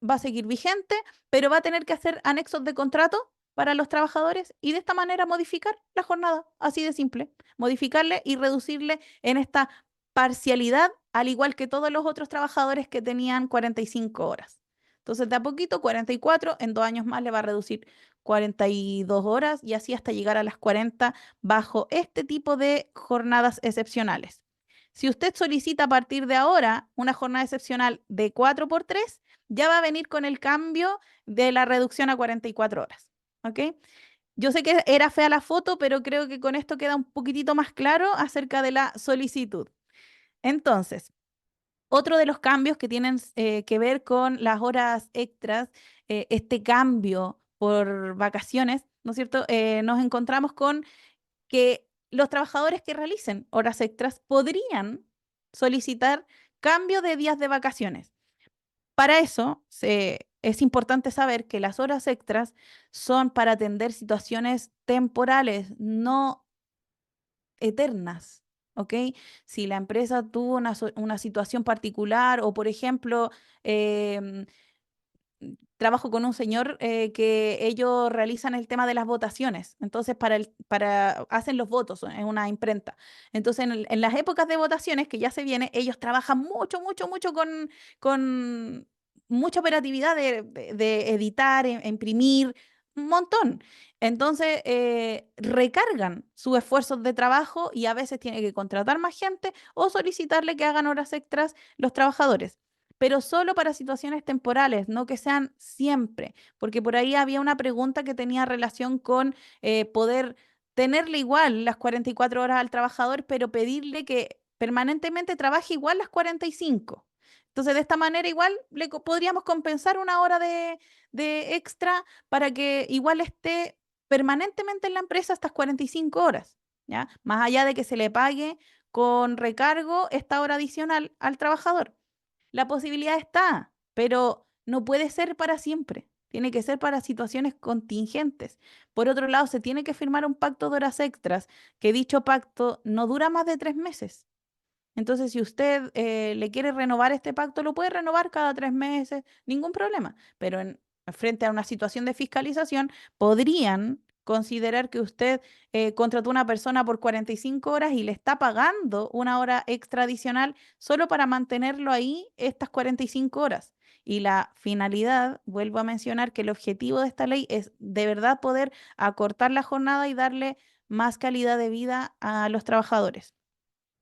va a seguir vigente, pero va a tener que hacer anexos de contrato para los trabajadores y de esta manera modificar la jornada, así de simple, modificarle y reducirle en esta parcialidad, al igual que todos los otros trabajadores que tenían 45 horas. Entonces, de a poquito, 44, en 2 años más le va a reducir 42 horas y así hasta llegar a las 40 bajo este tipo de jornadas excepcionales. Si usted solicita a partir de ahora una jornada excepcional de 4x3, ya va a venir con el cambio de la reducción a 44 horas. ¿Ok? Yo sé que era fea la foto, pero creo que con esto queda un poquitito más claro acerca de la solicitud. Entonces, otro de los cambios que tienen que ver con las horas extras, este cambio por vacaciones, ¿no es cierto? Nos encontramos con que los trabajadores que realicen horas extras podrían solicitar cambio de días de vacaciones. Para eso, es importante saber que las horas extras son para atender situaciones temporales, no eternas. ¿Ok? Si la empresa tuvo una situación particular o, por ejemplo, em, trabajo con un señor que ellos realizan el tema de las votaciones. Entonces, hacen los votos en una imprenta. Entonces, en las épocas de votaciones, que ya se viene, ellos trabajan mucho, mucho, mucho con mucha operatividad de editar, imprimir. un montón. Entonces, recargan sus esfuerzos de trabajo y a veces tiene que contratar más gente o solicitarle que hagan horas extras los trabajadores. Pero solo para situaciones temporales, no que sean siempre, porque por ahí había una pregunta que tenía relación con poder tenerle igual las 44 horas al trabajador, pero pedirle que permanentemente trabaje igual las 45. Entonces, de esta manera igual podríamos compensar una hora de extra para que igual esté permanentemente en la empresa estas 45 horas, ¿ya? Más allá de que se le pague con recargo esta hora adicional al trabajador. La posibilidad está, pero no puede ser para siempre. Tiene que ser para situaciones contingentes. Por otro lado, se tiene que firmar un pacto de horas extras, que dicho pacto no dura más de 3 meses. Entonces, si usted le quiere renovar este pacto, lo puede renovar cada 3 meses, ningún problema. Pero frente a una situación de fiscalización, podrían considerar que usted contrató a una persona por 45 horas y le está pagando una hora extra adicional solo para mantenerlo ahí estas 45 horas. Y la finalidad, vuelvo a mencionar que el objetivo de esta ley es de verdad poder acortar la jornada y darle más calidad de vida a los trabajadores.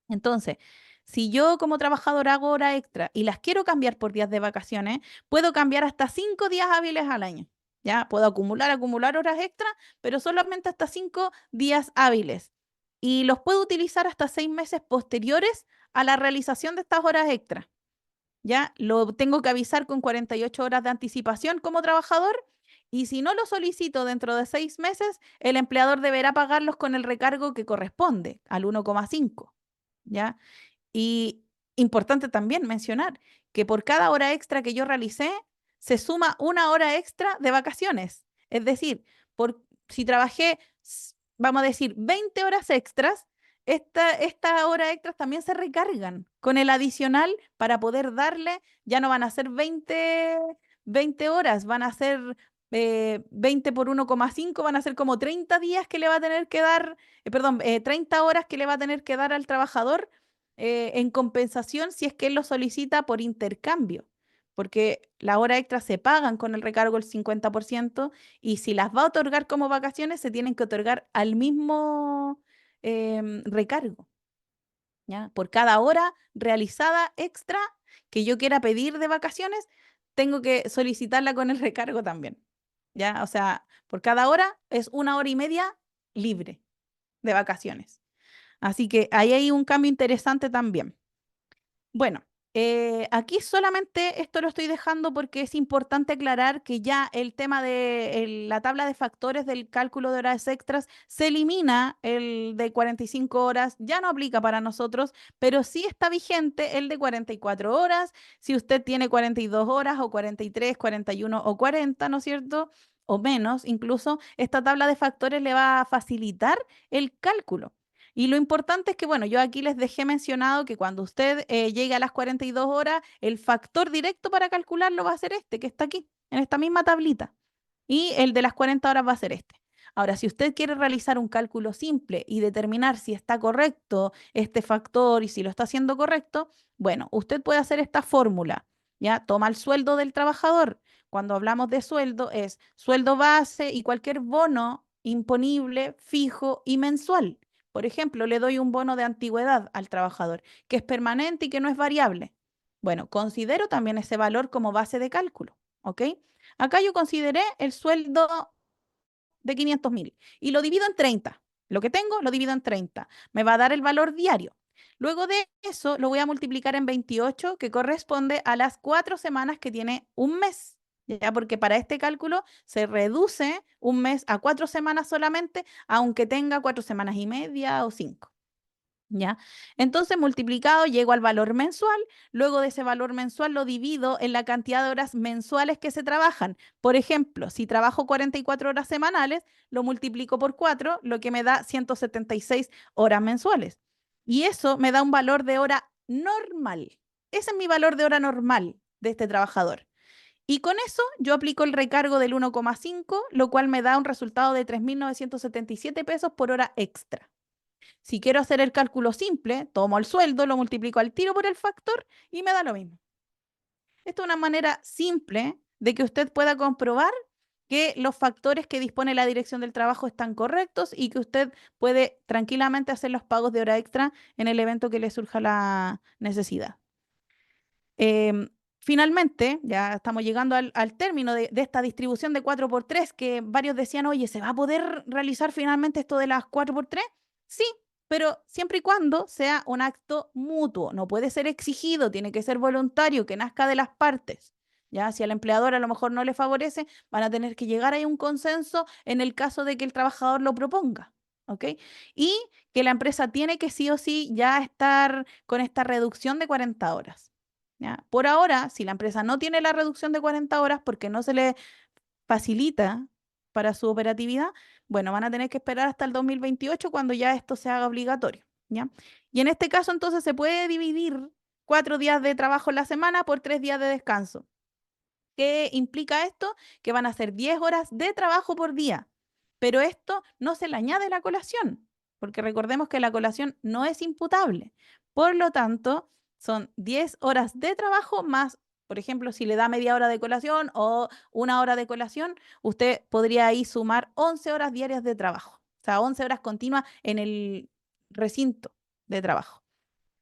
Entonces, si yo como trabajador hago hora extra y las quiero cambiar por días de vacaciones, puedo cambiar hasta 5 días hábiles al año. Ya puedo acumular horas extra, pero solamente hasta 5 días hábiles. Y los puedo utilizar hasta 6 meses posteriores a la realización de estas horas extra. Ya lo tengo que avisar con 48 horas de anticipación como trabajador. Y si no lo solicito dentro de 6 meses, el empleador deberá pagarlos con el recargo que corresponde al 1,5. ¿Ya? Y importante también mencionar que por cada hora extra que yo realicé, se suma una hora extra de vacaciones. Es decir, si trabajé, vamos a decir, 20 horas extras, estas horas extras también se recargan con el adicional para poder darle, ya no van a ser 20 horas, van a ser 20 por 1,5, van a ser como 30 días que le va a tener que dar, perdón, 30 horas que le va a tener que dar al trabajador en compensación si es que él lo solicita por intercambio, porque las horas extras se pagan con el recargo el 50% y si las va a otorgar como vacaciones se tienen que otorgar al mismo recargo, ¿ya? Por cada hora realizada extra que yo quiera pedir de vacaciones, tengo que solicitarla con el recargo también, ¿ya? O sea, por cada hora es 1 hora y media libre de vacaciones. Así que ahí hay un cambio interesante también. Bueno, aquí solamente esto lo estoy dejando porque es importante aclarar que ya el tema de la tabla de factores del cálculo de horas extras se elimina el de 45 horas, ya no aplica para nosotros, pero sí está vigente el de 44 horas, si usted tiene 42 horas o 43, 41 o 40, ¿no es cierto? O menos, incluso esta tabla de factores le va a facilitar el cálculo. Y lo importante es que, bueno, yo aquí les dejé mencionado que cuando usted llegue a las 42 horas, el factor directo para calcularlo va a ser este, que está aquí, en esta misma tablita. Y el de las 40 horas va a ser este. Ahora, si usted quiere realizar un cálculo simple y determinar si está correcto este factor y si lo está haciendo correcto, bueno, usted puede hacer esta fórmula. ¿Ya? Toma el sueldo del trabajador. Cuando hablamos de sueldo, es sueldo base y cualquier bono imponible, fijo y mensual. Por ejemplo, le doy un bono de antigüedad al trabajador, que es permanente y que no es variable. Bueno, considero también ese valor como base de cálculo, ¿ok? Acá yo consideré el sueldo de 500.000 y lo divido en 30. Lo que tengo lo divido en 30. Me va a dar el valor diario. Luego de eso lo voy a multiplicar en 28, que corresponde a las 4 semanas que tiene un mes. Ya, porque para este cálculo se reduce un mes a 4 semanas solamente, aunque tenga 4 semanas y media o 5. ¿Ya? Entonces, multiplicado, llego al valor mensual. Luego de ese valor mensual lo divido en la cantidad de horas mensuales que se trabajan. Por ejemplo, si trabajo 44 horas semanales, lo multiplico por 4, lo que me da 176 horas mensuales. Y eso me da un valor de hora normal. Ese es mi valor de hora normal de este trabajador. Y con eso yo aplico el recargo del 1,5, lo cual me da un resultado de 3.977 pesos por hora extra. Si quiero hacer el cálculo simple, tomo el sueldo, lo multiplico al tiro por el factor y me da lo mismo. Esta es una manera simple de que usted pueda comprobar que los factores que dispone la Dirección del Trabajo están correctos y que usted puede tranquilamente hacer los pagos de hora extra en el evento que le surja la necesidad. Em, Finalmente, ya estamos llegando al término de esta distribución de 4x3 que varios decían, oye, ¿se va a poder realizar finalmente esto de las 4x3? Sí, pero siempre y cuando sea un acto mutuo, no puede ser exigido, tiene que ser voluntario, que nazca de las partes. Ya, si al empleador a lo mejor no le favorece, van a tener que llegar a un consenso en el caso de que el trabajador lo proponga. ¿Ok? Y que la empresa tiene que sí o sí ya estar con esta reducción de 40 horas. ¿Ya? Por ahora, si la empresa no tiene la reducción de 40 horas porque no se le facilita para su operatividad, bueno, van a tener que esperar hasta el 2028 cuando ya esto se haga obligatorio, ¿ya? Y en este caso, entonces, se puede dividir 4 días de trabajo en la semana por 3 días de descanso. ¿Qué implica esto? Que van a ser 10 horas de trabajo por día. Pero esto no se le añade la colación, porque recordemos que la colación no es imputable. Por lo tanto, son 10 horas de trabajo más, por ejemplo, si le da media hora de colación o 1 hora de colación, usted podría ahí sumar 11 horas diarias de trabajo. O sea, 11 horas continuas en el recinto de trabajo.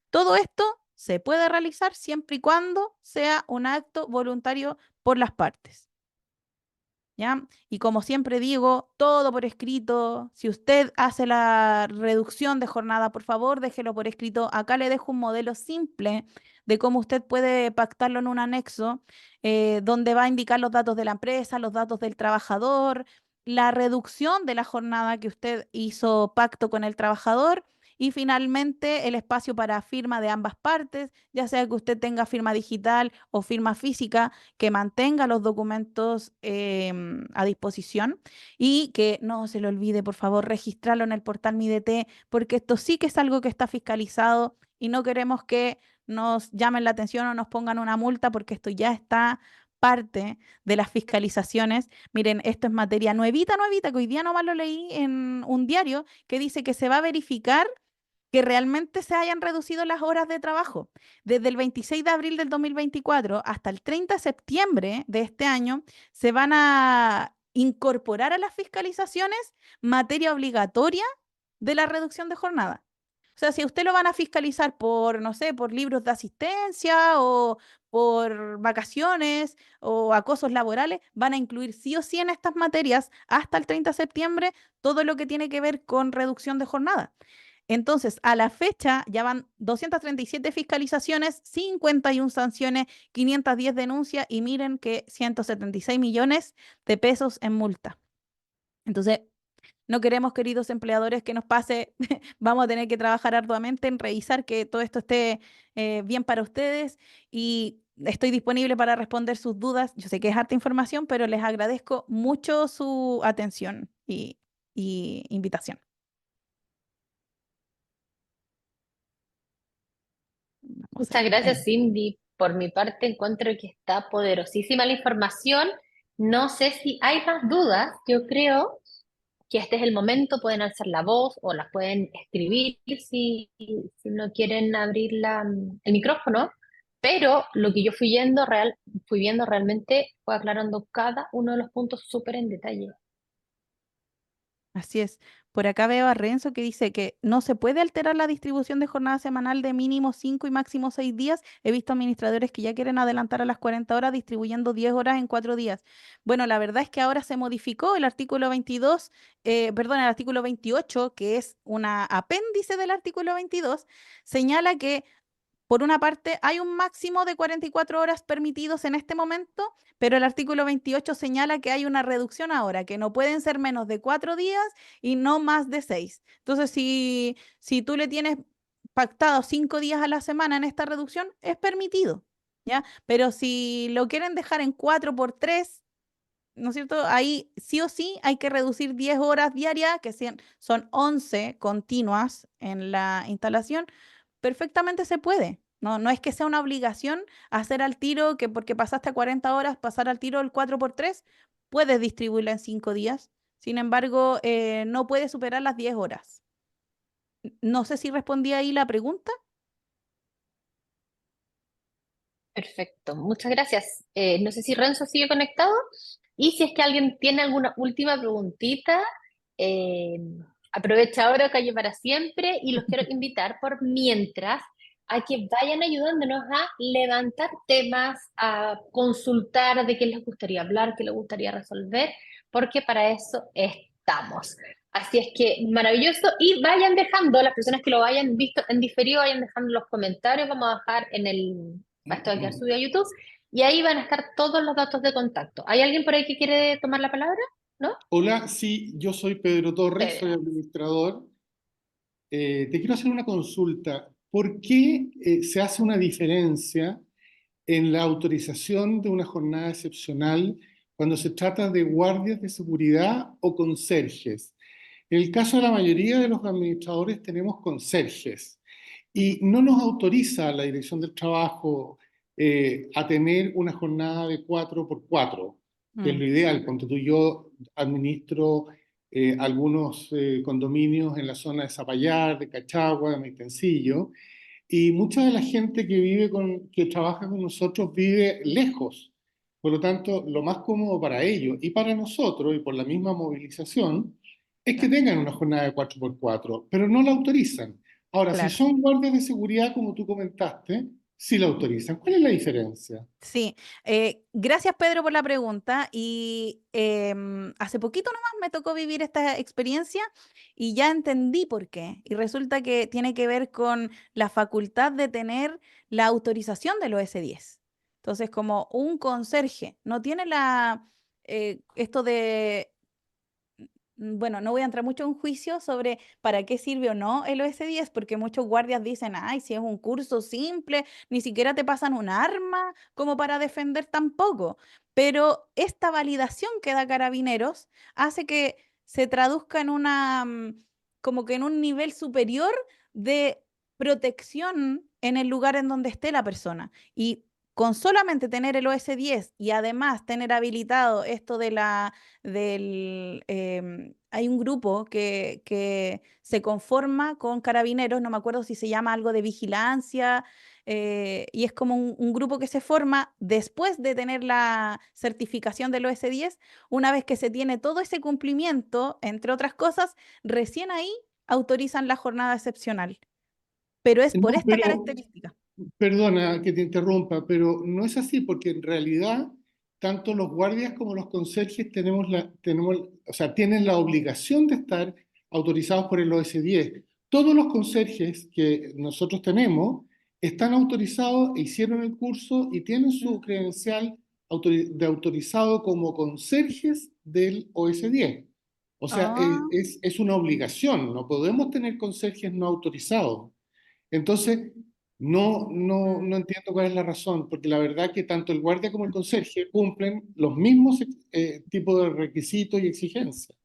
Todo esto se puede realizar siempre y cuando sea un acto voluntario por las partes. ¿Ya? Y como siempre digo, todo por escrito. Si usted hace la reducción de jornada, por favor, déjelo por escrito. Acá le dejo un modelo simple de cómo usted puede pactarlo en un anexo, donde va a indicar los datos de la empresa, los datos del trabajador, la reducción de la jornada que usted hizo pacto con el trabajador. Y finalmente el espacio para firma de ambas partes, ya sea que usted tenga firma digital o firma física, que mantenga los documentos a disposición y que no se le olvide, por favor, registrarlo en el portal MiDT, porque esto sí que es algo que está fiscalizado y no queremos que nos llamen la atención o nos pongan una multa, porque esto ya está parte de las fiscalizaciones. Miren, esto es materia nuevita, nuevita, que hoy día nomás lo leí en un diario que dice que se va a verificar que realmente se hayan reducido las horas de trabajo. Desde el 26 de abril del 2024 hasta el 30 de septiembre de este año, se van a incorporar a las fiscalizaciones materia obligatoria de la reducción de jornada. O sea, si a usted lo van a fiscalizar por, no sé, por libros de asistencia o por vacaciones o acosos laborales, van a incluir sí o sí en estas materias hasta el 30 de septiembre todo lo que tiene que ver con reducción de jornada. Entonces, a la fecha ya van 237 fiscalizaciones, 51 sanciones, 510 denuncias y miren que 176 millones de pesos en multa. Entonces, no queremos, queridos empleadores, que nos pase. Vamos a tener que trabajar arduamente en revisar que todo esto esté bien para ustedes y estoy disponible para responder sus dudas. Yo sé que es harta información, pero les agradezco mucho su atención y invitación. Vamos a Muchas ver. gracias, Cindy. Por mi parte, encuentro que está poderosísima la información. No sé si hay más dudas. Yo creo que este es el momento. Pueden alzar la voz o las pueden escribir si no quieren abrir el micrófono. Pero lo que yo fui viendo realmente fue aclarando cada uno de los puntos súper en detalle. Así es. Por acá veo a Renzo que dice que no se puede alterar la distribución de jornada semanal de mínimo 5 y máximo 6 días. He visto administradores que ya quieren adelantar a las 40 horas distribuyendo 10 horas en 4 días. Bueno, la verdad es que ahora se modificó el artículo 22, perdón, el artículo 28, que es una apéndice del artículo 22, señala que por una parte, hay un máximo de 44 horas permitidos en este momento, pero el artículo 28 señala que hay una reducción ahora, que no pueden ser menos de 4 días y no más de 6. Entonces, si tú le tienes pactado 5 días a la semana en esta reducción, es permitido, ¿ya? Pero si lo quieren dejar en 4x3, ¿no es cierto? Ahí sí o sí hay que reducir 10 horas diarias, que son 11 continuas en la instalación. Perfectamente se puede. No, no es que sea una obligación hacer al tiro que porque pasaste a 40 horas, pasar al tiro el 4x3, puedes distribuirla en 5 días. Sin embargo, no puede superar las 10 horas. No sé si respondí ahí la pregunta. Perfecto, muchas gracias. No sé si Renzo sigue conectado. Y si es que alguien tiene alguna última preguntita, eh, aprovecha ahora, calle para siempre, y los quiero invitar por mientras a que vayan ayudándonos a levantar temas, a consultar de qué les gustaría hablar, qué les gustaría resolver, porque para eso estamos. Así es que maravilloso, y vayan dejando, las personas que lo hayan visto en diferido, vayan dejando los comentarios, vamos a dejar en esto va a quedar subido a YouTube, y ahí van a estar todos los datos de contacto. ¿Hay alguien por ahí que quiere tomar la palabra? ¿No? Hola, sí, yo soy Pedro Torres, soy Pedro. administrador. Te quiero hacer una consulta. ¿Por qué se hace una diferencia en la autorización de una jornada excepcional cuando se trata de guardias de seguridad o conserjes? En el caso de la mayoría de los administradores tenemos conserjes y no nos autoriza la Dirección del Trabajo a tener una jornada de 4x4, que es Mm, lo ideal. Cuando tú y yo administro algunos condominios en la zona de Zapallar, de Cachagua, de Maitencillo, y mucha de la gente que trabaja con nosotros vive lejos. Por lo tanto, lo más cómodo para ellos y para nosotros, y por la misma movilización, es que claro, tengan una jornada de 4x4, pero no la autorizan. Ahora, si claro. son guardias de seguridad, como tú comentaste, sí la autorizan. ¿Cuál es la diferencia? Sí, gracias Pedro por la pregunta y hace poquito nomás me tocó vivir esta experiencia y ya entendí por qué. Y resulta que tiene que ver con la facultad de tener la autorización del OS10. Entonces, como un conserje no tiene esto de bueno, no voy a entrar mucho en juicio sobre para qué sirve o no el OS10, porque muchos guardias dicen, ay, si es un curso simple, ni siquiera te pasan un arma como para defender tampoco. Pero esta validación que da Carabineros hace que se traduzca en como que en un nivel superior de protección en el lugar en donde esté la persona. Y con solamente tener el OS10 y además tener habilitado esto hay un grupo que se conforma con carabineros, no me acuerdo si se llama algo de vigilancia, y es como un grupo que se forma después de tener la certificación del OS10. Una vez que se tiene todo ese cumplimiento, entre otras cosas, recién ahí autorizan la jornada excepcional, pero es por No, esta pero característica. perdona que te interrumpa, pero no es así porque en realidad tanto los guardias como los conserjes o sea, tienen la obligación de estar autorizados por el OS10. Todos los conserjes que nosotros tenemos están autorizados, e hicieron el curso y tienen su credencial de autorizado como conserjes del OS10. O sea, Ah, es una obligación, no podemos tener conserjes no autorizados. Entonces, no mm. entiendo cuál es la razón, porque la verdad que tanto el guardia como el conserje cumplen los mismos tipos de requisitos y exigencias.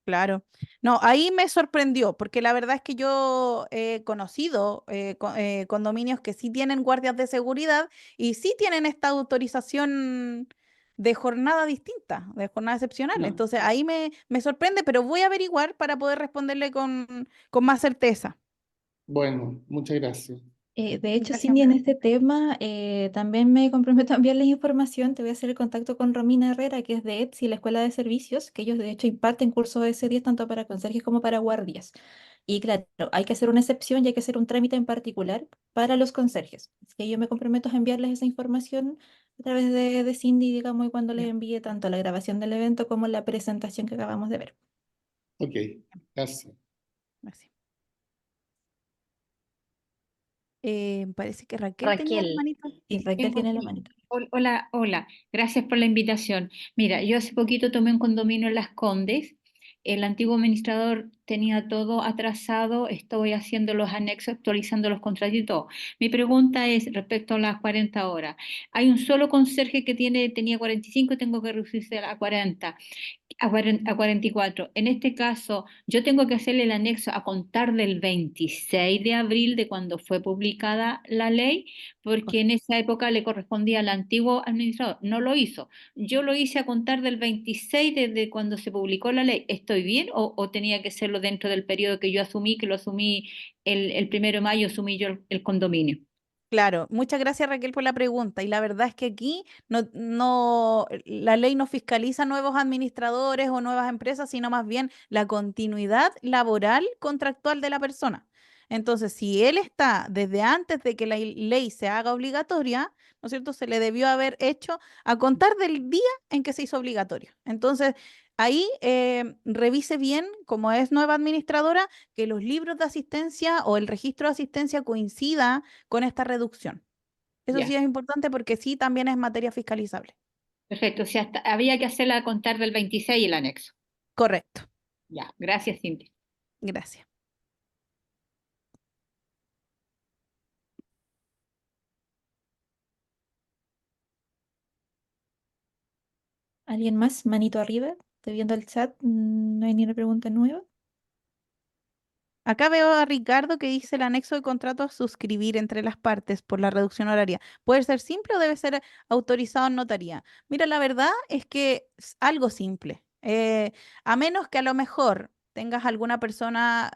Claro. No, ahí me sorprendió, porque la verdad es que yo he conocido condominios que sí tienen guardias de seguridad y sí tienen esta autorización de jornada distinta, de jornada excepcional. No. Entonces ahí me sorprende, pero voy a averiguar para poder responderle con más certeza. Bueno, muchas gracias. De hecho, Gracias. Cindy, en este tema también me comprometo a enviarles información. Te voy a hacer el contacto con Romina Herrera, que es de ETSI, la Escuela de Servicios, que ellos de hecho imparten cursos de S10 tanto para conserjes como para guardias. Y claro, hay que hacer una excepción y hay que hacer un trámite en particular para los conserjes. Así que yo me comprometo a enviarles esa información a través de Cindy, digamos, y cuando les Ya, envíe tanto la grabación del evento como la presentación que acabamos de ver. Ok, gracias. gracias. Parece que Raquel tenía la Raquel. manito. Y Raquel Tengo tiene la aquí. manito. Hola, hola. Gracias por la invitación. Mira, yo hace poquito tomé un condominio en Las Condes. El antiguo administrador tenía todo atrasado. Estoy haciendo los anexos, actualizando los contratos y todo. Mi pregunta es respecto a las 40 horas. Hay un solo conserje que tenía 45 y tengo que reducirse a 40 a 44. En este caso, yo tengo que hacerle el anexo a contar del 26 de abril de cuando fue publicada la ley, porque en esa época le correspondía al antiguo administrador. No lo hizo. Yo lo hice a contar del 26 desde cuando se publicó la ley. ¿Estoy bien o tenía que hacerlo dentro del periodo que yo asumí, que lo asumí el 1 de mayo, asumí yo el condominio? Claro, muchas gracias Raquel por la pregunta. Y la verdad es que aquí la ley no fiscaliza nuevos administradores o nuevas empresas, sino más bien la continuidad laboral contractual de la persona. Entonces, si él está desde antes de que la ley se haga obligatoria, ¿no es cierto? Se le debió haber hecho a contar del día en que se hizo obligatorio. Entonces, ahí revise bien, como es nueva administradora, que los libros de asistencia o el registro de asistencia coincida con esta reducción. Eso sí Ya, es importante porque sí también es materia fiscalizable. perfecto. O sea, había que hacerla a contar del 26 el anexo. Correcto. Ya, gracias, Cintia. Gracias. ¿Alguien más? Manito arriba. Estoy viendo el chat. No hay ni una pregunta nueva. Acá veo a Ricardo que dice el anexo de contrato a suscribir entre las partes por la reducción horaria. ¿Puede ser simple o debe ser autorizado en notaría? Mira, la verdad es que es algo simple. A menos que a lo mejor tengas alguna persona,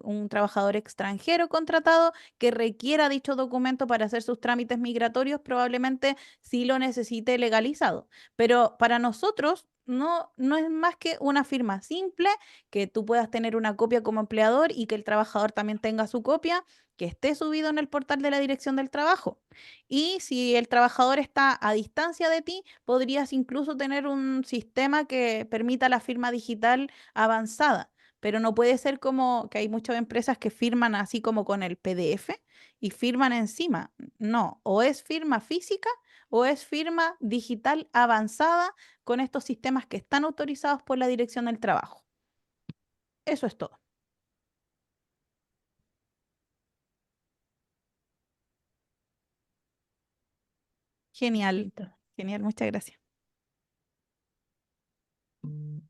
un trabajador extranjero contratado que requiera dicho documento para hacer sus trámites migratorios, probablemente sí lo necesite legalizado. Pero para nosotros no es más que una firma simple que tú puedas tener una copia como empleador y que el trabajador también tenga su copia, que esté subido en el portal de la Dirección del Trabajo. Y si el trabajador está a distancia de ti, podrías incluso tener un sistema que permita la firma digital avanzada. Pero no puede ser como que hay muchas empresas que firman así como con el PDF y firman encima. No, o es firma física o es firma digital avanzada con estos sistemas que están autorizados por la Dirección del Trabajo. Eso es todo. Genial, Listo. genial, muchas gracias. Bueno,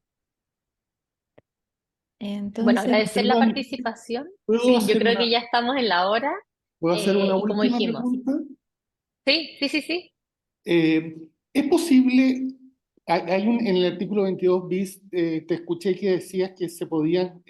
Entonces, agradecer la Perdón, participación. ¿puedo Sí, yo hacer creo que ya estamos en la hora ¿puedo hacer una y como última dijimos, pregunta? sí, sí, sí, sí. ¿Es posible, en el artículo 22 bis, te escuché que decías que se podían,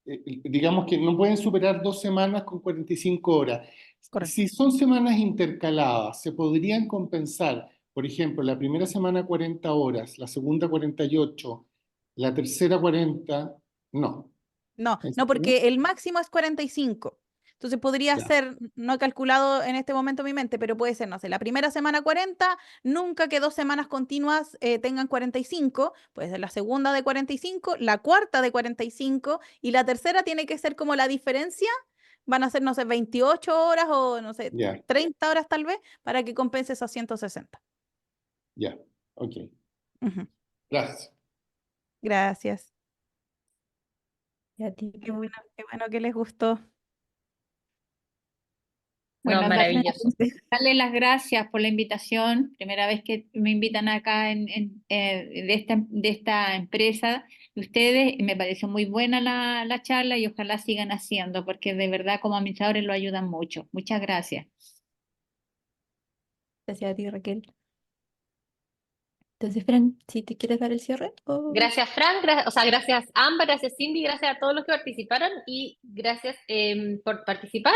digamos que no pueden superar 2 semanas con 45 horas. Correcto. Si son semanas intercaladas, ¿se podrían compensar? Por ejemplo, la primera semana 40 horas, la segunda 48, la tercera 40, no. No, ¿En no, serio? porque el máximo es 45. Entonces podría Ya, ser, no he calculado en este momento mi mente, pero puede ser, no sé, la primera semana 40, nunca que 2 semanas continuas tengan 45, puede ser la segunda de 45, la cuarta de 45 y la tercera tiene que ser como la diferencia, van a ser, no sé, 28 horas o, no sé, ya, 30 horas tal vez, para que compense esas 160. ya. Ok, Ujú. gracias. Gracias. y a ti. Qué bueno que les gustó. No, Bueno, maravilloso. darle las gracias por la invitación. Primera vez que me invitan acá de esta empresa. Ustedes, me pareció muy buena la charla y ojalá sigan haciendo, porque de verdad como administradores lo ayudan mucho. Muchas gracias. Gracias a ti, Raquel. Entonces, Fran, si te quieres dar el cierre o... Gracias, Fran, o sea, gracias, Ámbar, gracias, Cindy, gracias a todos los que participaron y gracias por participar.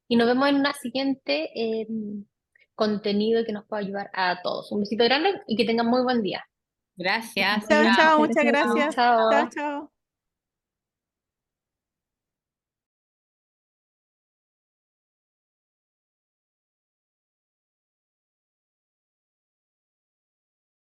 Y nos vemos en una siguiente contenido que nos pueda ayudar a todos. Un besito grande y que tengan muy buen día. Que estés Gracias. muy Chao, bien. Chao. chao, Muchas muchas gracias a ti. gracias. Chao, Chao. chao.